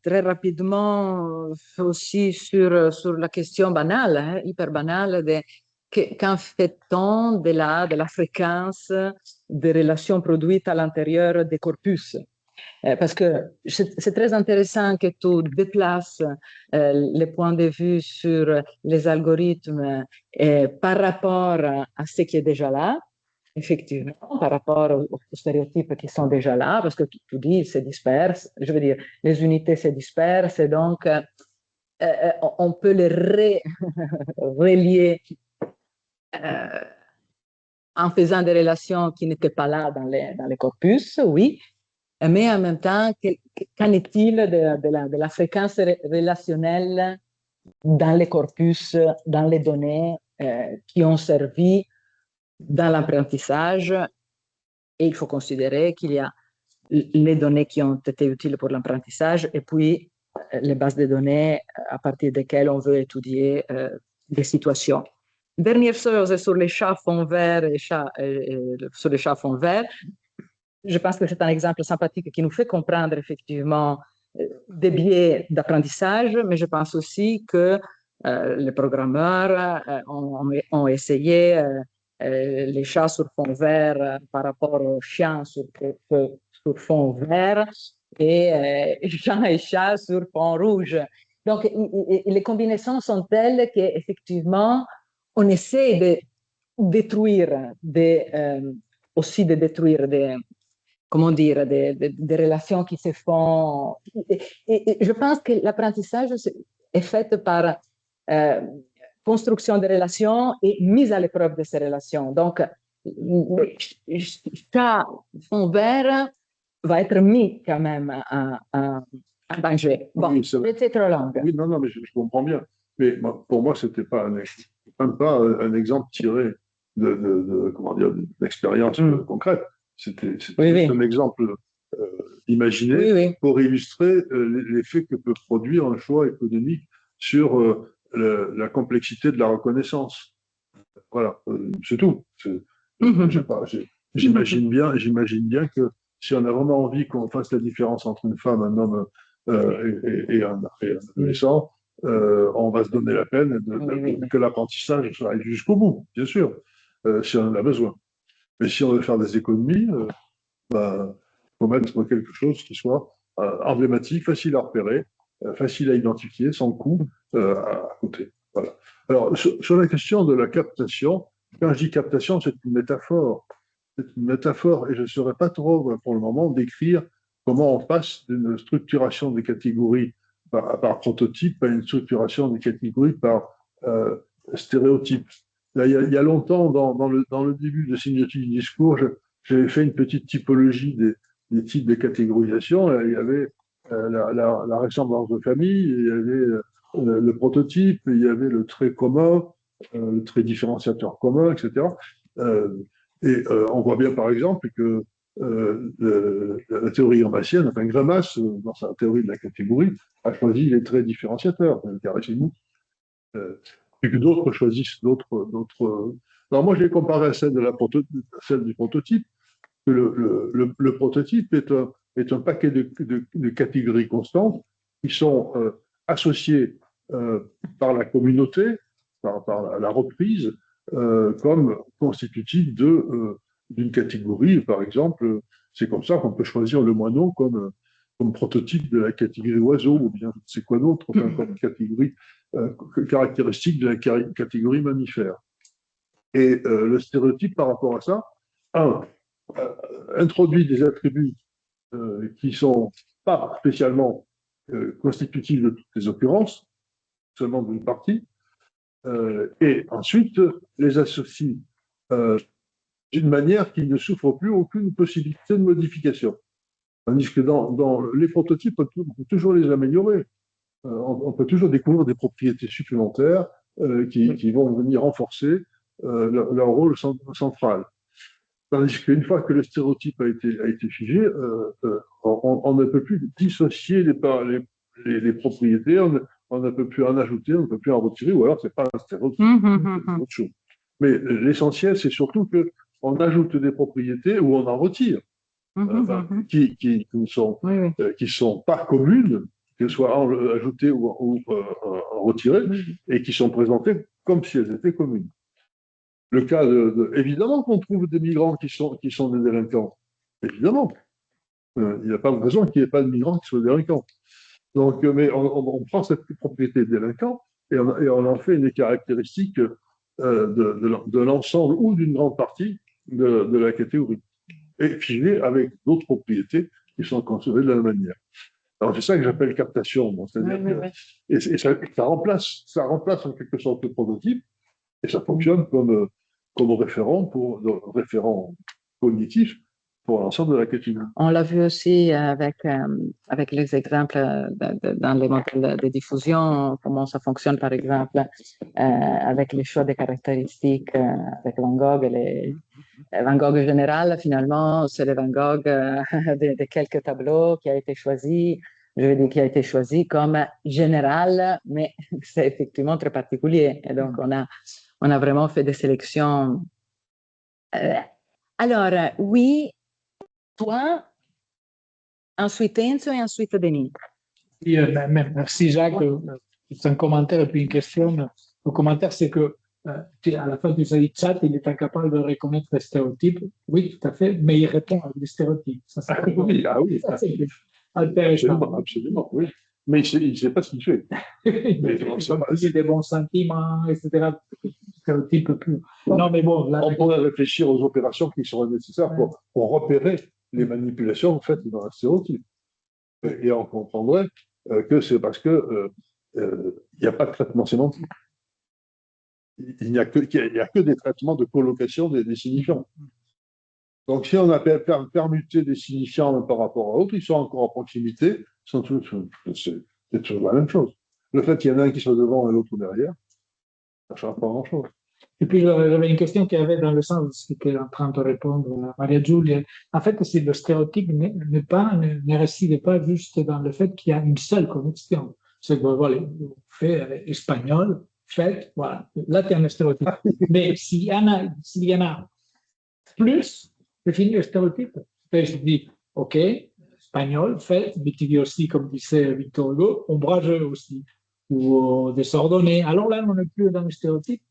très rapidement, aussi sur la question banale, hein, hyper banale, qu'en fait-on de la fréquence des relations produites à l'intérieur des corpus? Parce que c'est très intéressant que tu déplaces les points de vue sur les algorithmes par rapport à ce qui est déjà là, effectivement, par rapport aux stéréotypes qui sont déjà là, parce que tu dis, c'est disperse, je veux dire, les unités se dispersent, et donc on peut les relier en faisant des relations qui n'étaient pas là dans les corpus, oui, mais en même temps, qu'en est-il de la fréquence relationnelle dans les corpus, dans les données qui ont servi dans l'apprentissage? Et il faut considérer qu'il y a les données qui ont été utiles pour l'apprentissage et puis les bases de données à partir desquelles on veut étudier des situations. Dernière chose sur les chats fond vert et sur les chats fond vert. Je pense que c'est un exemple sympathique qui nous fait comprendre effectivement des biais d'apprentissage, mais je pense aussi que les programmeurs ont essayé les chats sur fond vert par rapport aux chiens sur fond vert et chiens et chats sur fond rouge. Donc, les combinaisons sont telles qu'effectivement, on essaie de détruire aussi de détruire comment dire, des relations qui se font. Et je pense que l'apprentissage est fait par construction des relations et mise à l'épreuve de ces relations. Donc, chaque fond vert va être mis quand même en danger. Bon, Oui, c'est trop long. Oui, non, mais je comprends bien. Mais pour moi, c'était pas même pas un exemple tiré comment dire, d'expérience concrète. C'était juste un exemple imaginé pour illustrer l'effet que peut produire un choix économique sur la complexité de la reconnaissance. Voilà, c'est tout. J'imagine bien que si on a vraiment envie qu'on fasse la différence entre une femme, un homme et un adolescent, on va se donner la peine que l'apprentissage aille jusqu'au bout, bien sûr, si on en a besoin. Mais si on veut faire des économies, il faut mettre quelque chose qui soit emblématique, facile à repérer, facile à identifier, sans coût, à côté. Voilà. Alors, sur la question de la captation, quand je dis captation, c'est une métaphore. C'est une métaphore et je ne saurais pas trop, pour le moment, décrire comment on passe d'une structuration des catégories par prototype à une structuration des catégories par stéréotype. Là, il y a longtemps, dans le début de signature du discours, j'avais fait une petite typologie des types de catégorisation. Il y avait la ressemblance de famille, il y avait le prototype, il y avait le trait commun, le trait différenciateur commun, etc. On voit bien, par exemple, que la théorie hermatienne, enfin Grammas, dans sa théorie de la catégorie, a choisi les traits différenciateurs, caressez-nous, et que d'autres choisissent d'autres. Alors moi, je l'ai comparé à celle du prototype, que le prototype est un paquet de catégories constantes qui sont associées par la communauté, par la reprise, comme constitutive d'une catégorie. Par exemple, c'est comme ça qu'on peut choisir le moineau comme prototype de la catégorie oiseau, ou bien c'est quoi d'autre, enfin, comme catégorie caractéristique de la catégorie mammifère. Et le stéréotype par rapport à ça, introduit des attributs qui ne sont pas spécialement constitutifs de toutes les occurrences, seulement d'une partie, et ensuite les associe d'une manière qui ne souffre plus aucune possibilité de modification. Tandis que dans les prototypes, on peut toujours les améliorer. On peut toujours découvrir des propriétés supplémentaires qui vont venir renforcer leur rôle central. Tandis qu'une fois que le stéréotype a été figé, on ne peut plus dissocier les propriétés, on ne peut plus en ajouter, on ne peut plus en retirer, ou alors c'est pas un stéréotype, c'est autre chose. Mais l'essentiel, c'est surtout qu'on ajoute des propriétés ou on en retire, qui ne sont pas communes, qu'elles soient ajoutées ou retirées, et qui sont présentées comme si elles étaient communes. Le cas évidemment qu'on trouve des migrants qui sont des délinquants. Évidemment. Il n'y a pas de raison qu'il n'y ait pas de migrants qui soient délinquants. Donc, mais on prend cette propriété de délinquant et on en fait une caractéristique de l'ensemble ou d'une grande partie de la catégorie. Et figée avec d'autres propriétés qui sont conservées de la même manière. Alors, c'est ça que j'appelle captation. Bon, c'est-à-dire et ça remplace en quelque sorte le prototype et ça fonctionne comme référent cognitif pour l'ensemble de la catégorie. On l'a vu aussi avec les exemples dans les modèles de diffusion, comment ça fonctionne par exemple avec les choix des caractéristiques avec Van Gogh. Van Gogh en général, finalement, c'est le Van Gogh de quelques tableaux qui a été choisi. Je veux dire qui a été choisi comme général, mais c'est effectivement très particulier. Et donc, on a vraiment fait des sélections. Alors, oui, toi, ensuite Enzo et ensuite Denis. Oui, merci Jacques. C'est un commentaire et puis une question. Le commentaire, c'est que à la fin du chat, il est incapable de reconnaître les stéréotypes. Oui, tout à fait, mais il répond à des stéréotypes. Ça, oui, c'est intéressant. Absolument, oui. Mais il ne sait pas ce qu'il fait. Il a des bons sentiments, etc. Stéréotypes plus. Non, mais bon. Là, on pourrait réfléchir aux opérations qui seraient nécessaires pour repérer les manipulations faites dans un stéréotype. Et on comprendrait que c'est parce que il n'y a pas de traitement sémantique. Il n'y a que des traitements de colocation des signifiants. Donc, si on a permuté des signifiants par rapport à l'autre, ils sont encore à proximité, c'est toujours la même chose. Le fait qu'il y en ait un qui soit devant et l'autre derrière, ça ne change pas grand-chose. Et puis, j'avais une question qui avait dans le sens de ce que tu es en train de répondre à Maria Giulia. En fait, c'est le stéréotype ne réside pas juste dans le fait qu'il y a une seule connexion. C'est que, voilà, fait espagnol, fait, voilà. Là, tu as un stéréotype. Mais s'il y en a plus, c'est fini le stéréotype. Je dis, OK, espagnol, fait, mais tu dis aussi, comme disait Victor Hugo, ombrageux aussi, ou désordonné. Alors là, on n'est plus dans le stéréotype.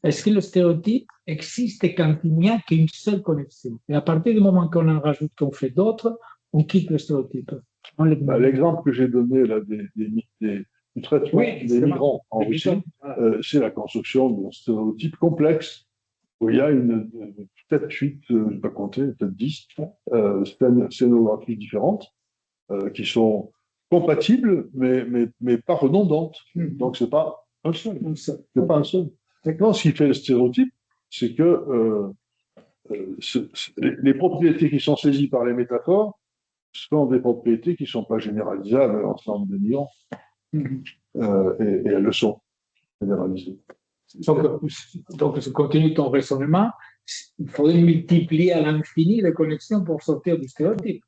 Est-ce que le stéréotype existe quand il n'y a qu'une seule connexion? Et à partir du moment qu'on en rajoute, qu'on fait d'autres, on quitte le stéréotype. L'exemple que j'ai donné là, du traitement des migrants en Russie, c'est la construction d'un stéréotype complexe où il y a peut-être 8, je ne vais pas compter, peut-être 10 scénographies différentes qui sont compatibles, mais pas redondantes. Donc, ce n'est pas un seul. C'est pas un seul. Maintenant, ce qui fait le stéréotype, c'est que les propriétés qui sont saisies par les métaphores sont des propriétés qui ne sont pas généralisables à l'ensemble des migrants. Et elles le sont généralisées. Donc, je continue ton raisonnement. Il faudrait multiplier à l'infini les connexions pour sortir du stéréotype.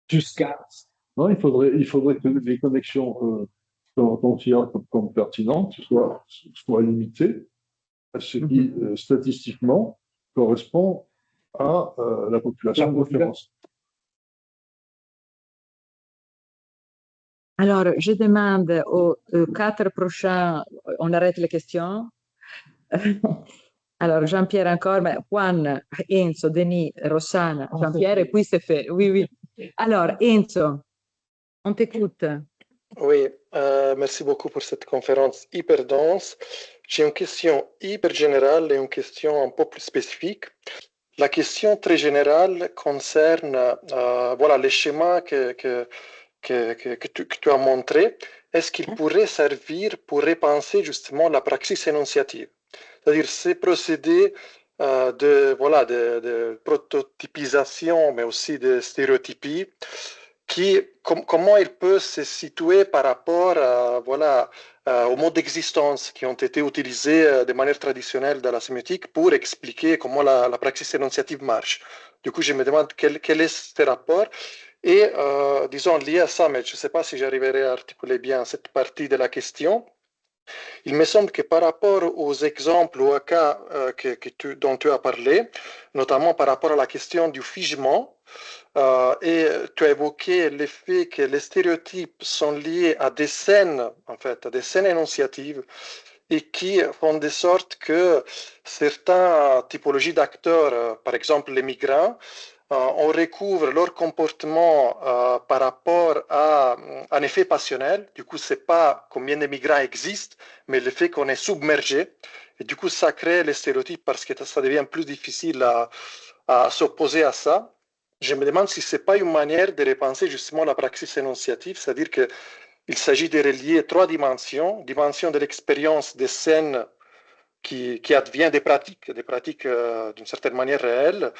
Jusqu'à. Non, il faudrait que les connexions qu'on considère comme pertinentes soient limitées à ce qui, statistiquement, correspond à la population de référence. Alors, je demande aux 4 prochains, on arrête les questions. Alors, Jean-Pierre encore, mais Juan, Enzo, Denis, Rossana, Jean-Pierre, et puis c'est fait. Oui, oui. Alors, Enzo, on t'écoute. Oui, merci beaucoup pour cette conférence hyper dense. J'ai une question hyper générale et une question un peu plus spécifique. La question très générale concerne voilà, les schémas que tu as montrés. Est-ce qu'ils pourraient servir pour repenser justement la praxis énonciative? C'est-à-dire ces procédés de prototypisation, mais aussi de stéréotypie, comment il peut se situer par rapport aux modes d'existence qui ont été utilisés de manière traditionnelle dans la sémiotique pour expliquer comment la praxis énonciative marche. Du coup, je me demande quel est ce rapport. Et disons, lié à ça, mais je ne sais pas si j'arriverai à articuler bien cette partie de la question. Il me semble que par rapport aux exemples ou aux cas dont tu as parlé, notamment par rapport à la question du figement, et tu as évoqué le fait que les stéréotypes sont liés à des scènes, en fait, à des scènes énonciatives, et qui font de sorte que certaines typologies d'acteurs, par exemple les migrants, on recouvre leur comportement par rapport à un effet passionnel. Du coup, ce n'est pas combien de migrants existent, mais le fait qu'on est submergé. Et du coup, ça crée les stéréotypes parce que ça devient plus difficile à s'opposer à ça. Je me demande si ce n'est pas une manière de repenser justement la praxis énonciative, c'est-à-dire qu'il s'agit de relier 3 dimensions. Dimension de l'expérience des scènes qui advient des pratiques d'une certaine manière réelles,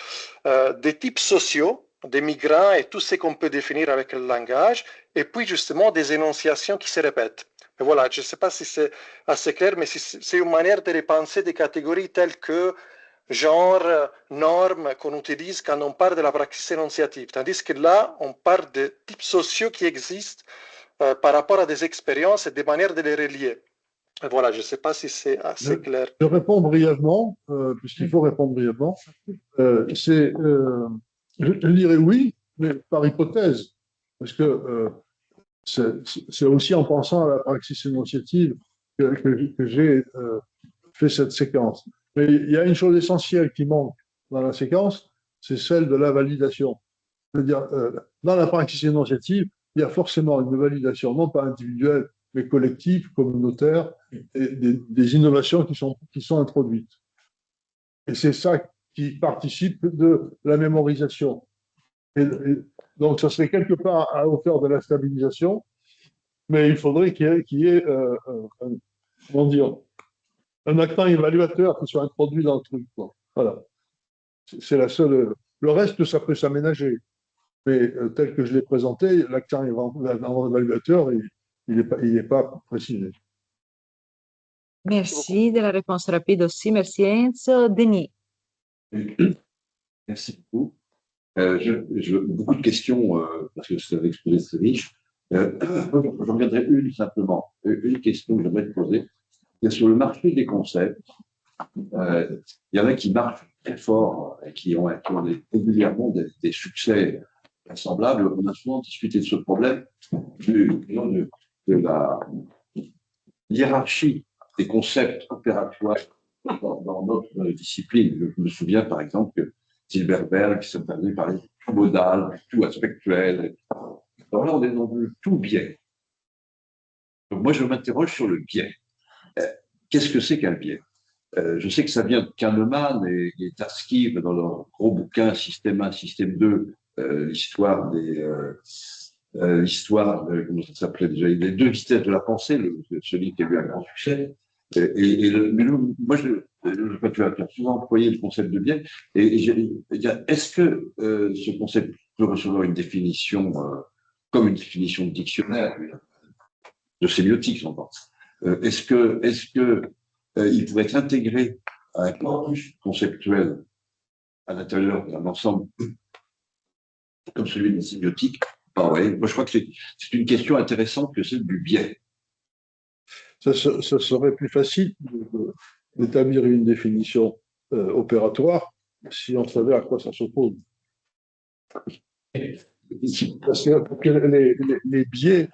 des types sociaux, des migrants et tout ce qu'on peut définir avec le langage, et puis justement des énonciations qui se répètent. Et voilà, je ne sais pas si c'est assez clair, mais c'est une manière de repenser des catégories telles que genre, normes qu'on utilise quand on parle de la praxis énonciative. Tandis que là, on parle de types sociaux qui existent par rapport à des expériences et des manières de les relier. Voilà, je ne sais pas si c'est assez clair. Je réponds brièvement, puisqu'il faut répondre brièvement. Je dirais oui, mais par hypothèse, parce que c'est aussi en pensant à la praxis énonciative que j'ai fait cette séquence. Mais il y a une chose essentielle qui manque dans la séquence, c'est celle de la validation. C'est-à-dire, dans la praxis énonciative, il y a forcément une validation, non pas individuelle, mais collective, communautaire, et des innovations qui sont introduites. Et c'est ça qui participe de la mémorisation. Et donc, ça serait quelque part à hauteur de la stabilisation, mais il faudrait qu'il y ait comment dire, un actant évaluateur qui soit introduit dans le truc, quoi. Voilà. C'est la seule. Le reste, ça peut s'aménager. Mais tel que je l'ai présenté, l'actant évaluateur, il n'est pas précisé. Merci de la réponse rapide aussi. Merci Enzo. Denis. Merci beaucoup. Beaucoup de questions, parce que c'est un exposé très riche. J'en reviendrai une simplement. Une question que j'aimerais te poser. Sur le marché des concepts, il y en a qui marchent très fort et qui ont régulièrement des succès semblables. On a souvent discuté de ce problème de la hiérarchie des concepts opératoires dans notre discipline. Je me souviens par exemple que Silberberg s'est amené par du tout modal, du tout aspectuel. Alors là, on est dans le tout biais. Donc moi, je m'interroge sur le biais. Qu'est-ce que c'est qu'un biais? Je sais que ça vient de Kahneman et Tarski dans leur gros bouquin Système 1, Système 2, l'histoire comment ça s'appelait déjà, les deux vitesses de la pensée, celui qui a eu un grand succès. Moi, tu as souvent employé le concept de biais. Est-ce que ce concept peut recevoir une définition comme une définition de dictionnaire, de sémiotique, j'entends? Est-ce que il pourrait être intégré à un corpus conceptuel à l'intérieur d'un ensemble comme celui de la sémiotique? Ouais. Moi, je crois que c'est une question intéressante que celle du biais. Ça serait plus facile d'établir une définition opératoire si on savait à quoi ça s'oppose. Parce que les biais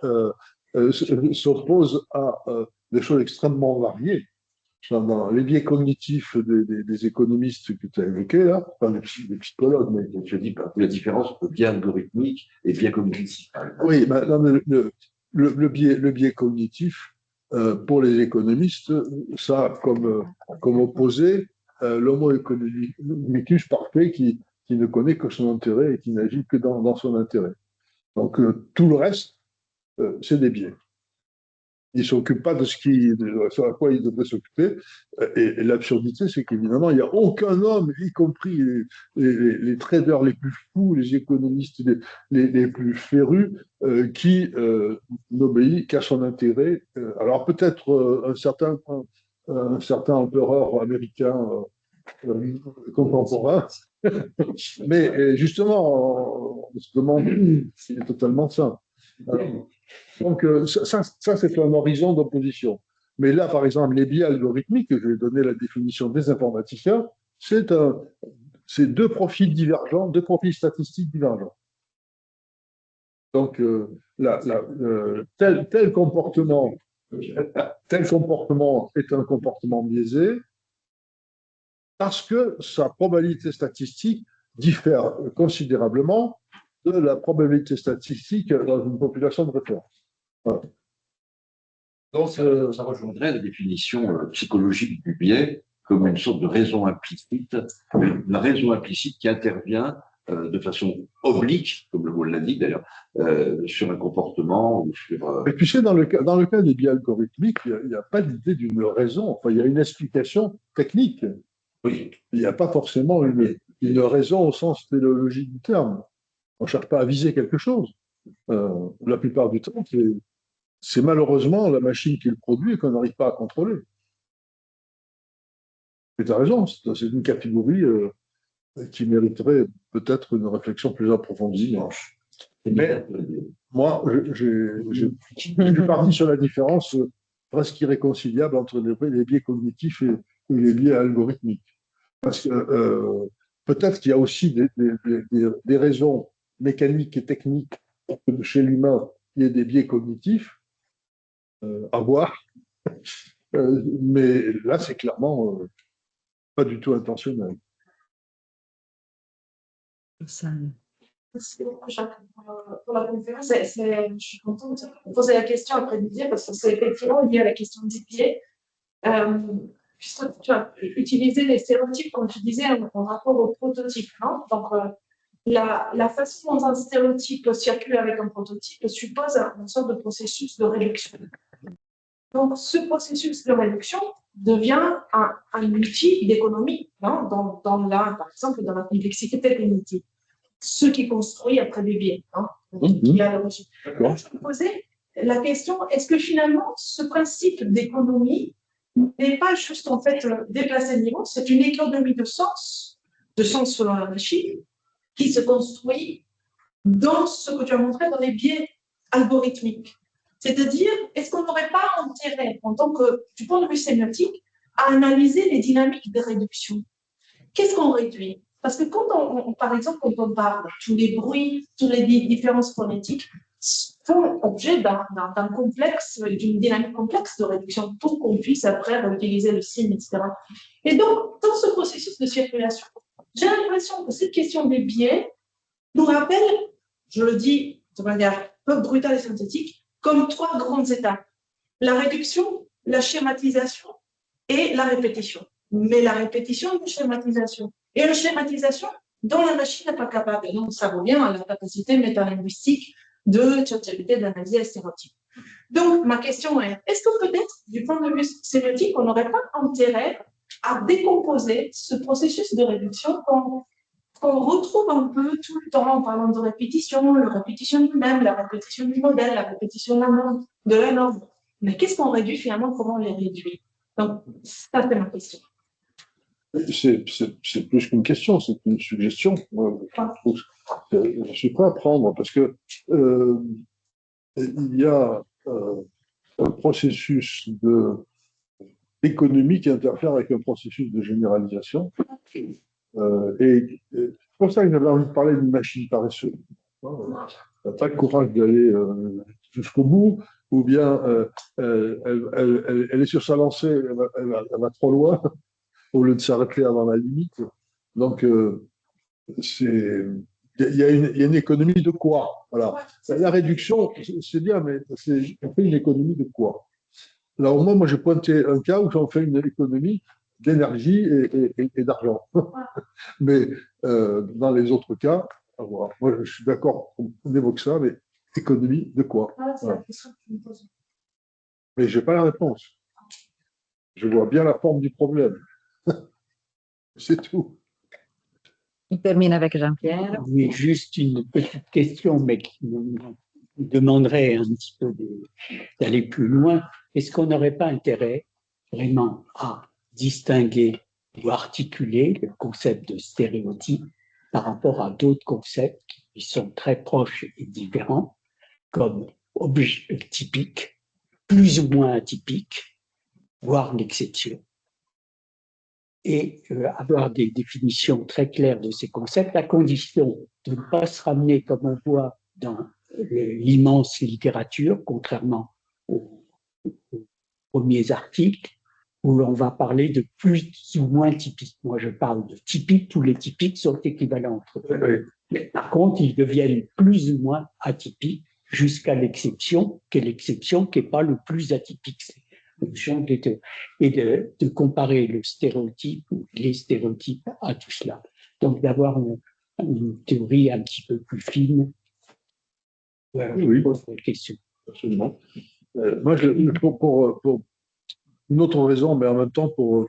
s'opposent à des choses extrêmement variées. Dans les biais cognitifs des économistes que tu as évoqués, là, enfin des psychologues, mais je dis pas la différence entre biais algorithmique et biais cognitif. Oui, mais le biais cognitif, pour les économistes, ça a comme opposé l'homo economicus parfait qui ne connaît que son intérêt et qui n'agit que dans son intérêt. Donc tout le reste, c'est des biais. Il ne s'occupe pas de ce à quoi il devrait s'occuper. Et l'absurdité, c'est qu'évidemment, il n'y a aucun homme, y compris les traders les plus fous, les économistes les plus férus, qui n'obéit qu'à son intérêt. Alors peut-être un certain empereur américain contemporain, mais justement, on se demande s'il est totalement sain. Donc, ça c'est un horizon d'opposition. Mais là, par exemple, les biais algorithmiques, je vais donner la définition des informaticiens, c'est deux profils divergents, deux profils statistiques divergents. Donc, tel comportement est un comportement biaisé parce que sa probabilité statistique diffère considérablement de la probabilité statistique dans une population de référence. Voilà. Donc, ça rejoindrait la définition psychologique du biais comme une sorte de raison implicite, la raison implicite qui intervient de façon oblique, comme le mot l'indique d'ailleurs, sur un comportement ou sur. Mais tu sais, dans le cas des biais algorithmiques, il n'y a pas l'idée d'une raison. Enfin, il y a une explication technique. Oui. Il n'y a pas forcément une raison au sens téléologique du terme. On ne cherche pas à viser quelque chose. La plupart du temps, c'est malheureusement la machine qui le produit et qu'on n'arrive pas à contrôler. Mais tu as raison, c'est une catégorie qui mériterait peut-être une réflexion plus approfondie. Mais moi, je suis parti sur la différence presque irréconciliable entre les biais cognitifs et les biais algorithmiques. Parce que peut-être qu'il y a aussi des raisons mécaniques et techniques pour que chez l'humain, il y ait des biais cognitifs à voir. Mais là, c'est clairement pas du tout intentionnel. Merci beaucoup, Jacques, pour la conférence. Je suis contente de poser la question après Didier, parce que c'est effectivement lié à la question des biais. Puisque tu as utilisé les stéréotypes, comme tu disais, en rapport au prototype. Non? Donc, la façon dont un stéréotype circule avec un prototype suppose une sorte de processus de réduction. Donc, ce processus de réduction devient un outil d'économie, hein, par exemple, dans la complexité cognitive. Ce qui construit après des biais, hein, qui a l'origine. Donc, je me posais la question, est-ce que finalement, ce principe d'économie n'est pas juste en fait déplacé de niveau, c'est une économie de sens selon la machine, qui se construit dans ce que tu as montré dans les biais algorithmiques. C'est-à-dire, est-ce qu'on n'aurait pas intérêt, en tant que, du point de vue sémiotique, à analyser les dynamiques de réduction? Qu'est-ce qu'on réduit? Parce que par exemple, quand on parle, tous les bruits, toutes les différences phonétiques font objet d'un complexe, d'une dynamique complexe de réduction pour qu'on puisse après réutiliser le signe, etc. Et donc, dans ce processus de circulation, j'ai l'impression que cette question des biais nous rappelle, je le dis de manière peu brutale et synthétique, comme trois grandes étapes. La réduction, la schématisation et la répétition. Mais la répétition, une schématisation. Et une schématisation dont la machine n'est pas capable. Donc, ça revient à la capacité métalinguistique de capacité d'analyser les stéréotypes. Donc, ma question est, est-ce que peut-être, du point de vue sémiotique, on n'aurait pas intérêt à décomposer ce processus de réduction qu'on retrouve un peu tout le temps en parlant de répétition, la répétition du même, la répétition du modèle, la répétition de la norme. Mais qu'est-ce qu'on réduit finalement, comment on les réduit? Donc, ça, c'est ma question. C'est plus qu'une question, c'est une suggestion. Je suis prêt à prendre parce que il y a un processus économique qui interfère avec un processus de généralisation. Et c'est pour ça que j'avais envie de parler d'une machine paresseuse. Elle n'a pas le courage d'aller jusqu'au bout, ou bien elle est sur sa lancée, elle va trop loin, au lieu de s'arrêter avant la limite. Donc, il y a une économie de quoi? Voilà. La réduction, c'est bien, mais on fait une économie de quoi? Alors, moi, j'ai pointé un cas où j'en fais une économie d'énergie et d'argent. Mais dans les autres cas, moi, je suis d'accord, on évoque ça, mais économie de quoi? C'est la question que tu me poses. Mais je n'ai pas la réponse. Je vois bien la forme du problème. C'est tout. On termine avec Jean-Pierre. Oui, juste une petite question, mais qui me demanderait un petit peu d'aller plus loin. Est-ce qu'on n'aurait pas intérêt vraiment à distinguer ou articuler le concept de stéréotype par rapport à d'autres concepts qui sont très proches et différents, comme objet typique, plus ou moins atypique, voire l'exception, et avoir des définitions très claires de ces concepts, à condition de ne pas se ramener, comme on voit dans l'immense littérature, contrairement aux premiers articles, où l'on va parler de plus ou moins typiques. Moi, je parle de typiques, tous les typiques sont équivalents entre eux. Oui. Mais par contre, ils deviennent plus ou moins atypiques jusqu'à l'exception, qui n'est pas le plus atypique. Et de comparer le stéréotype ou les stéréotypes à tout cela. Donc, d'avoir une théorie un petit peu plus fine. Voilà, Oui, je pose la question. Absolument. Moi, pour une autre raison, mais en même temps pour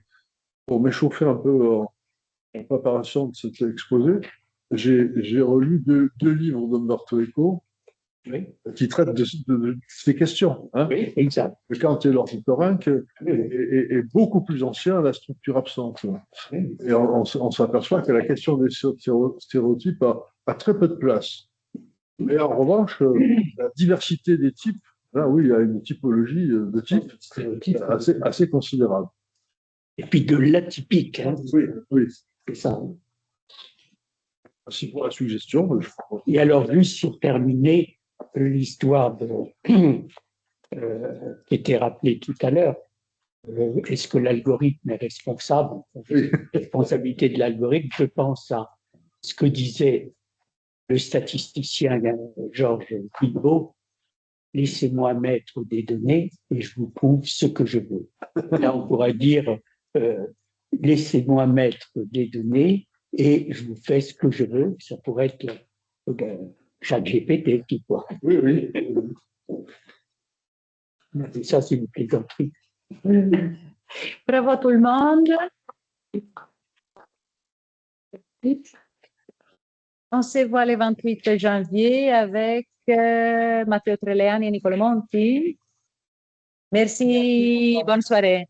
m'échauffer un peu en préparation de cet exposé, j'ai relu deux livres d'Umberto Eco qui traitent de ces questions. Hein. Oui, exact. Le Kant et l'orthorynque est beaucoup plus ancien à la structure absente. Et on s'aperçoit que la question des stéréotypes a très peu de place. Mais en revanche, la diversité des types, là, oui, il y a une typologie de types assez considérable. Et puis de l'atypique. Hein. Oui. C'est ça. Merci pour la suggestion. Et alors, juste pour terminer, l'histoire qui était rappelée tout à l'heure, est-ce que l'algorithme est responsable? Oui. Responsabilité de l'algorithme, je pense à ce que disait le statisticien Georges Guilbeault, laissez-moi mettre des données et je vous prouve ce que je veux. Là, on pourrait dire, laissez-moi mettre des données et je fais ce que je veux. Ça pourrait être ChatGPT qui quoi. Oui, oui. Mais ça, c'est une plaisanterie. Bravo tout le monde. On se voit le 28 janvier avec Matteo Treleani et Niccolò Monti. Merci, bonne soirée.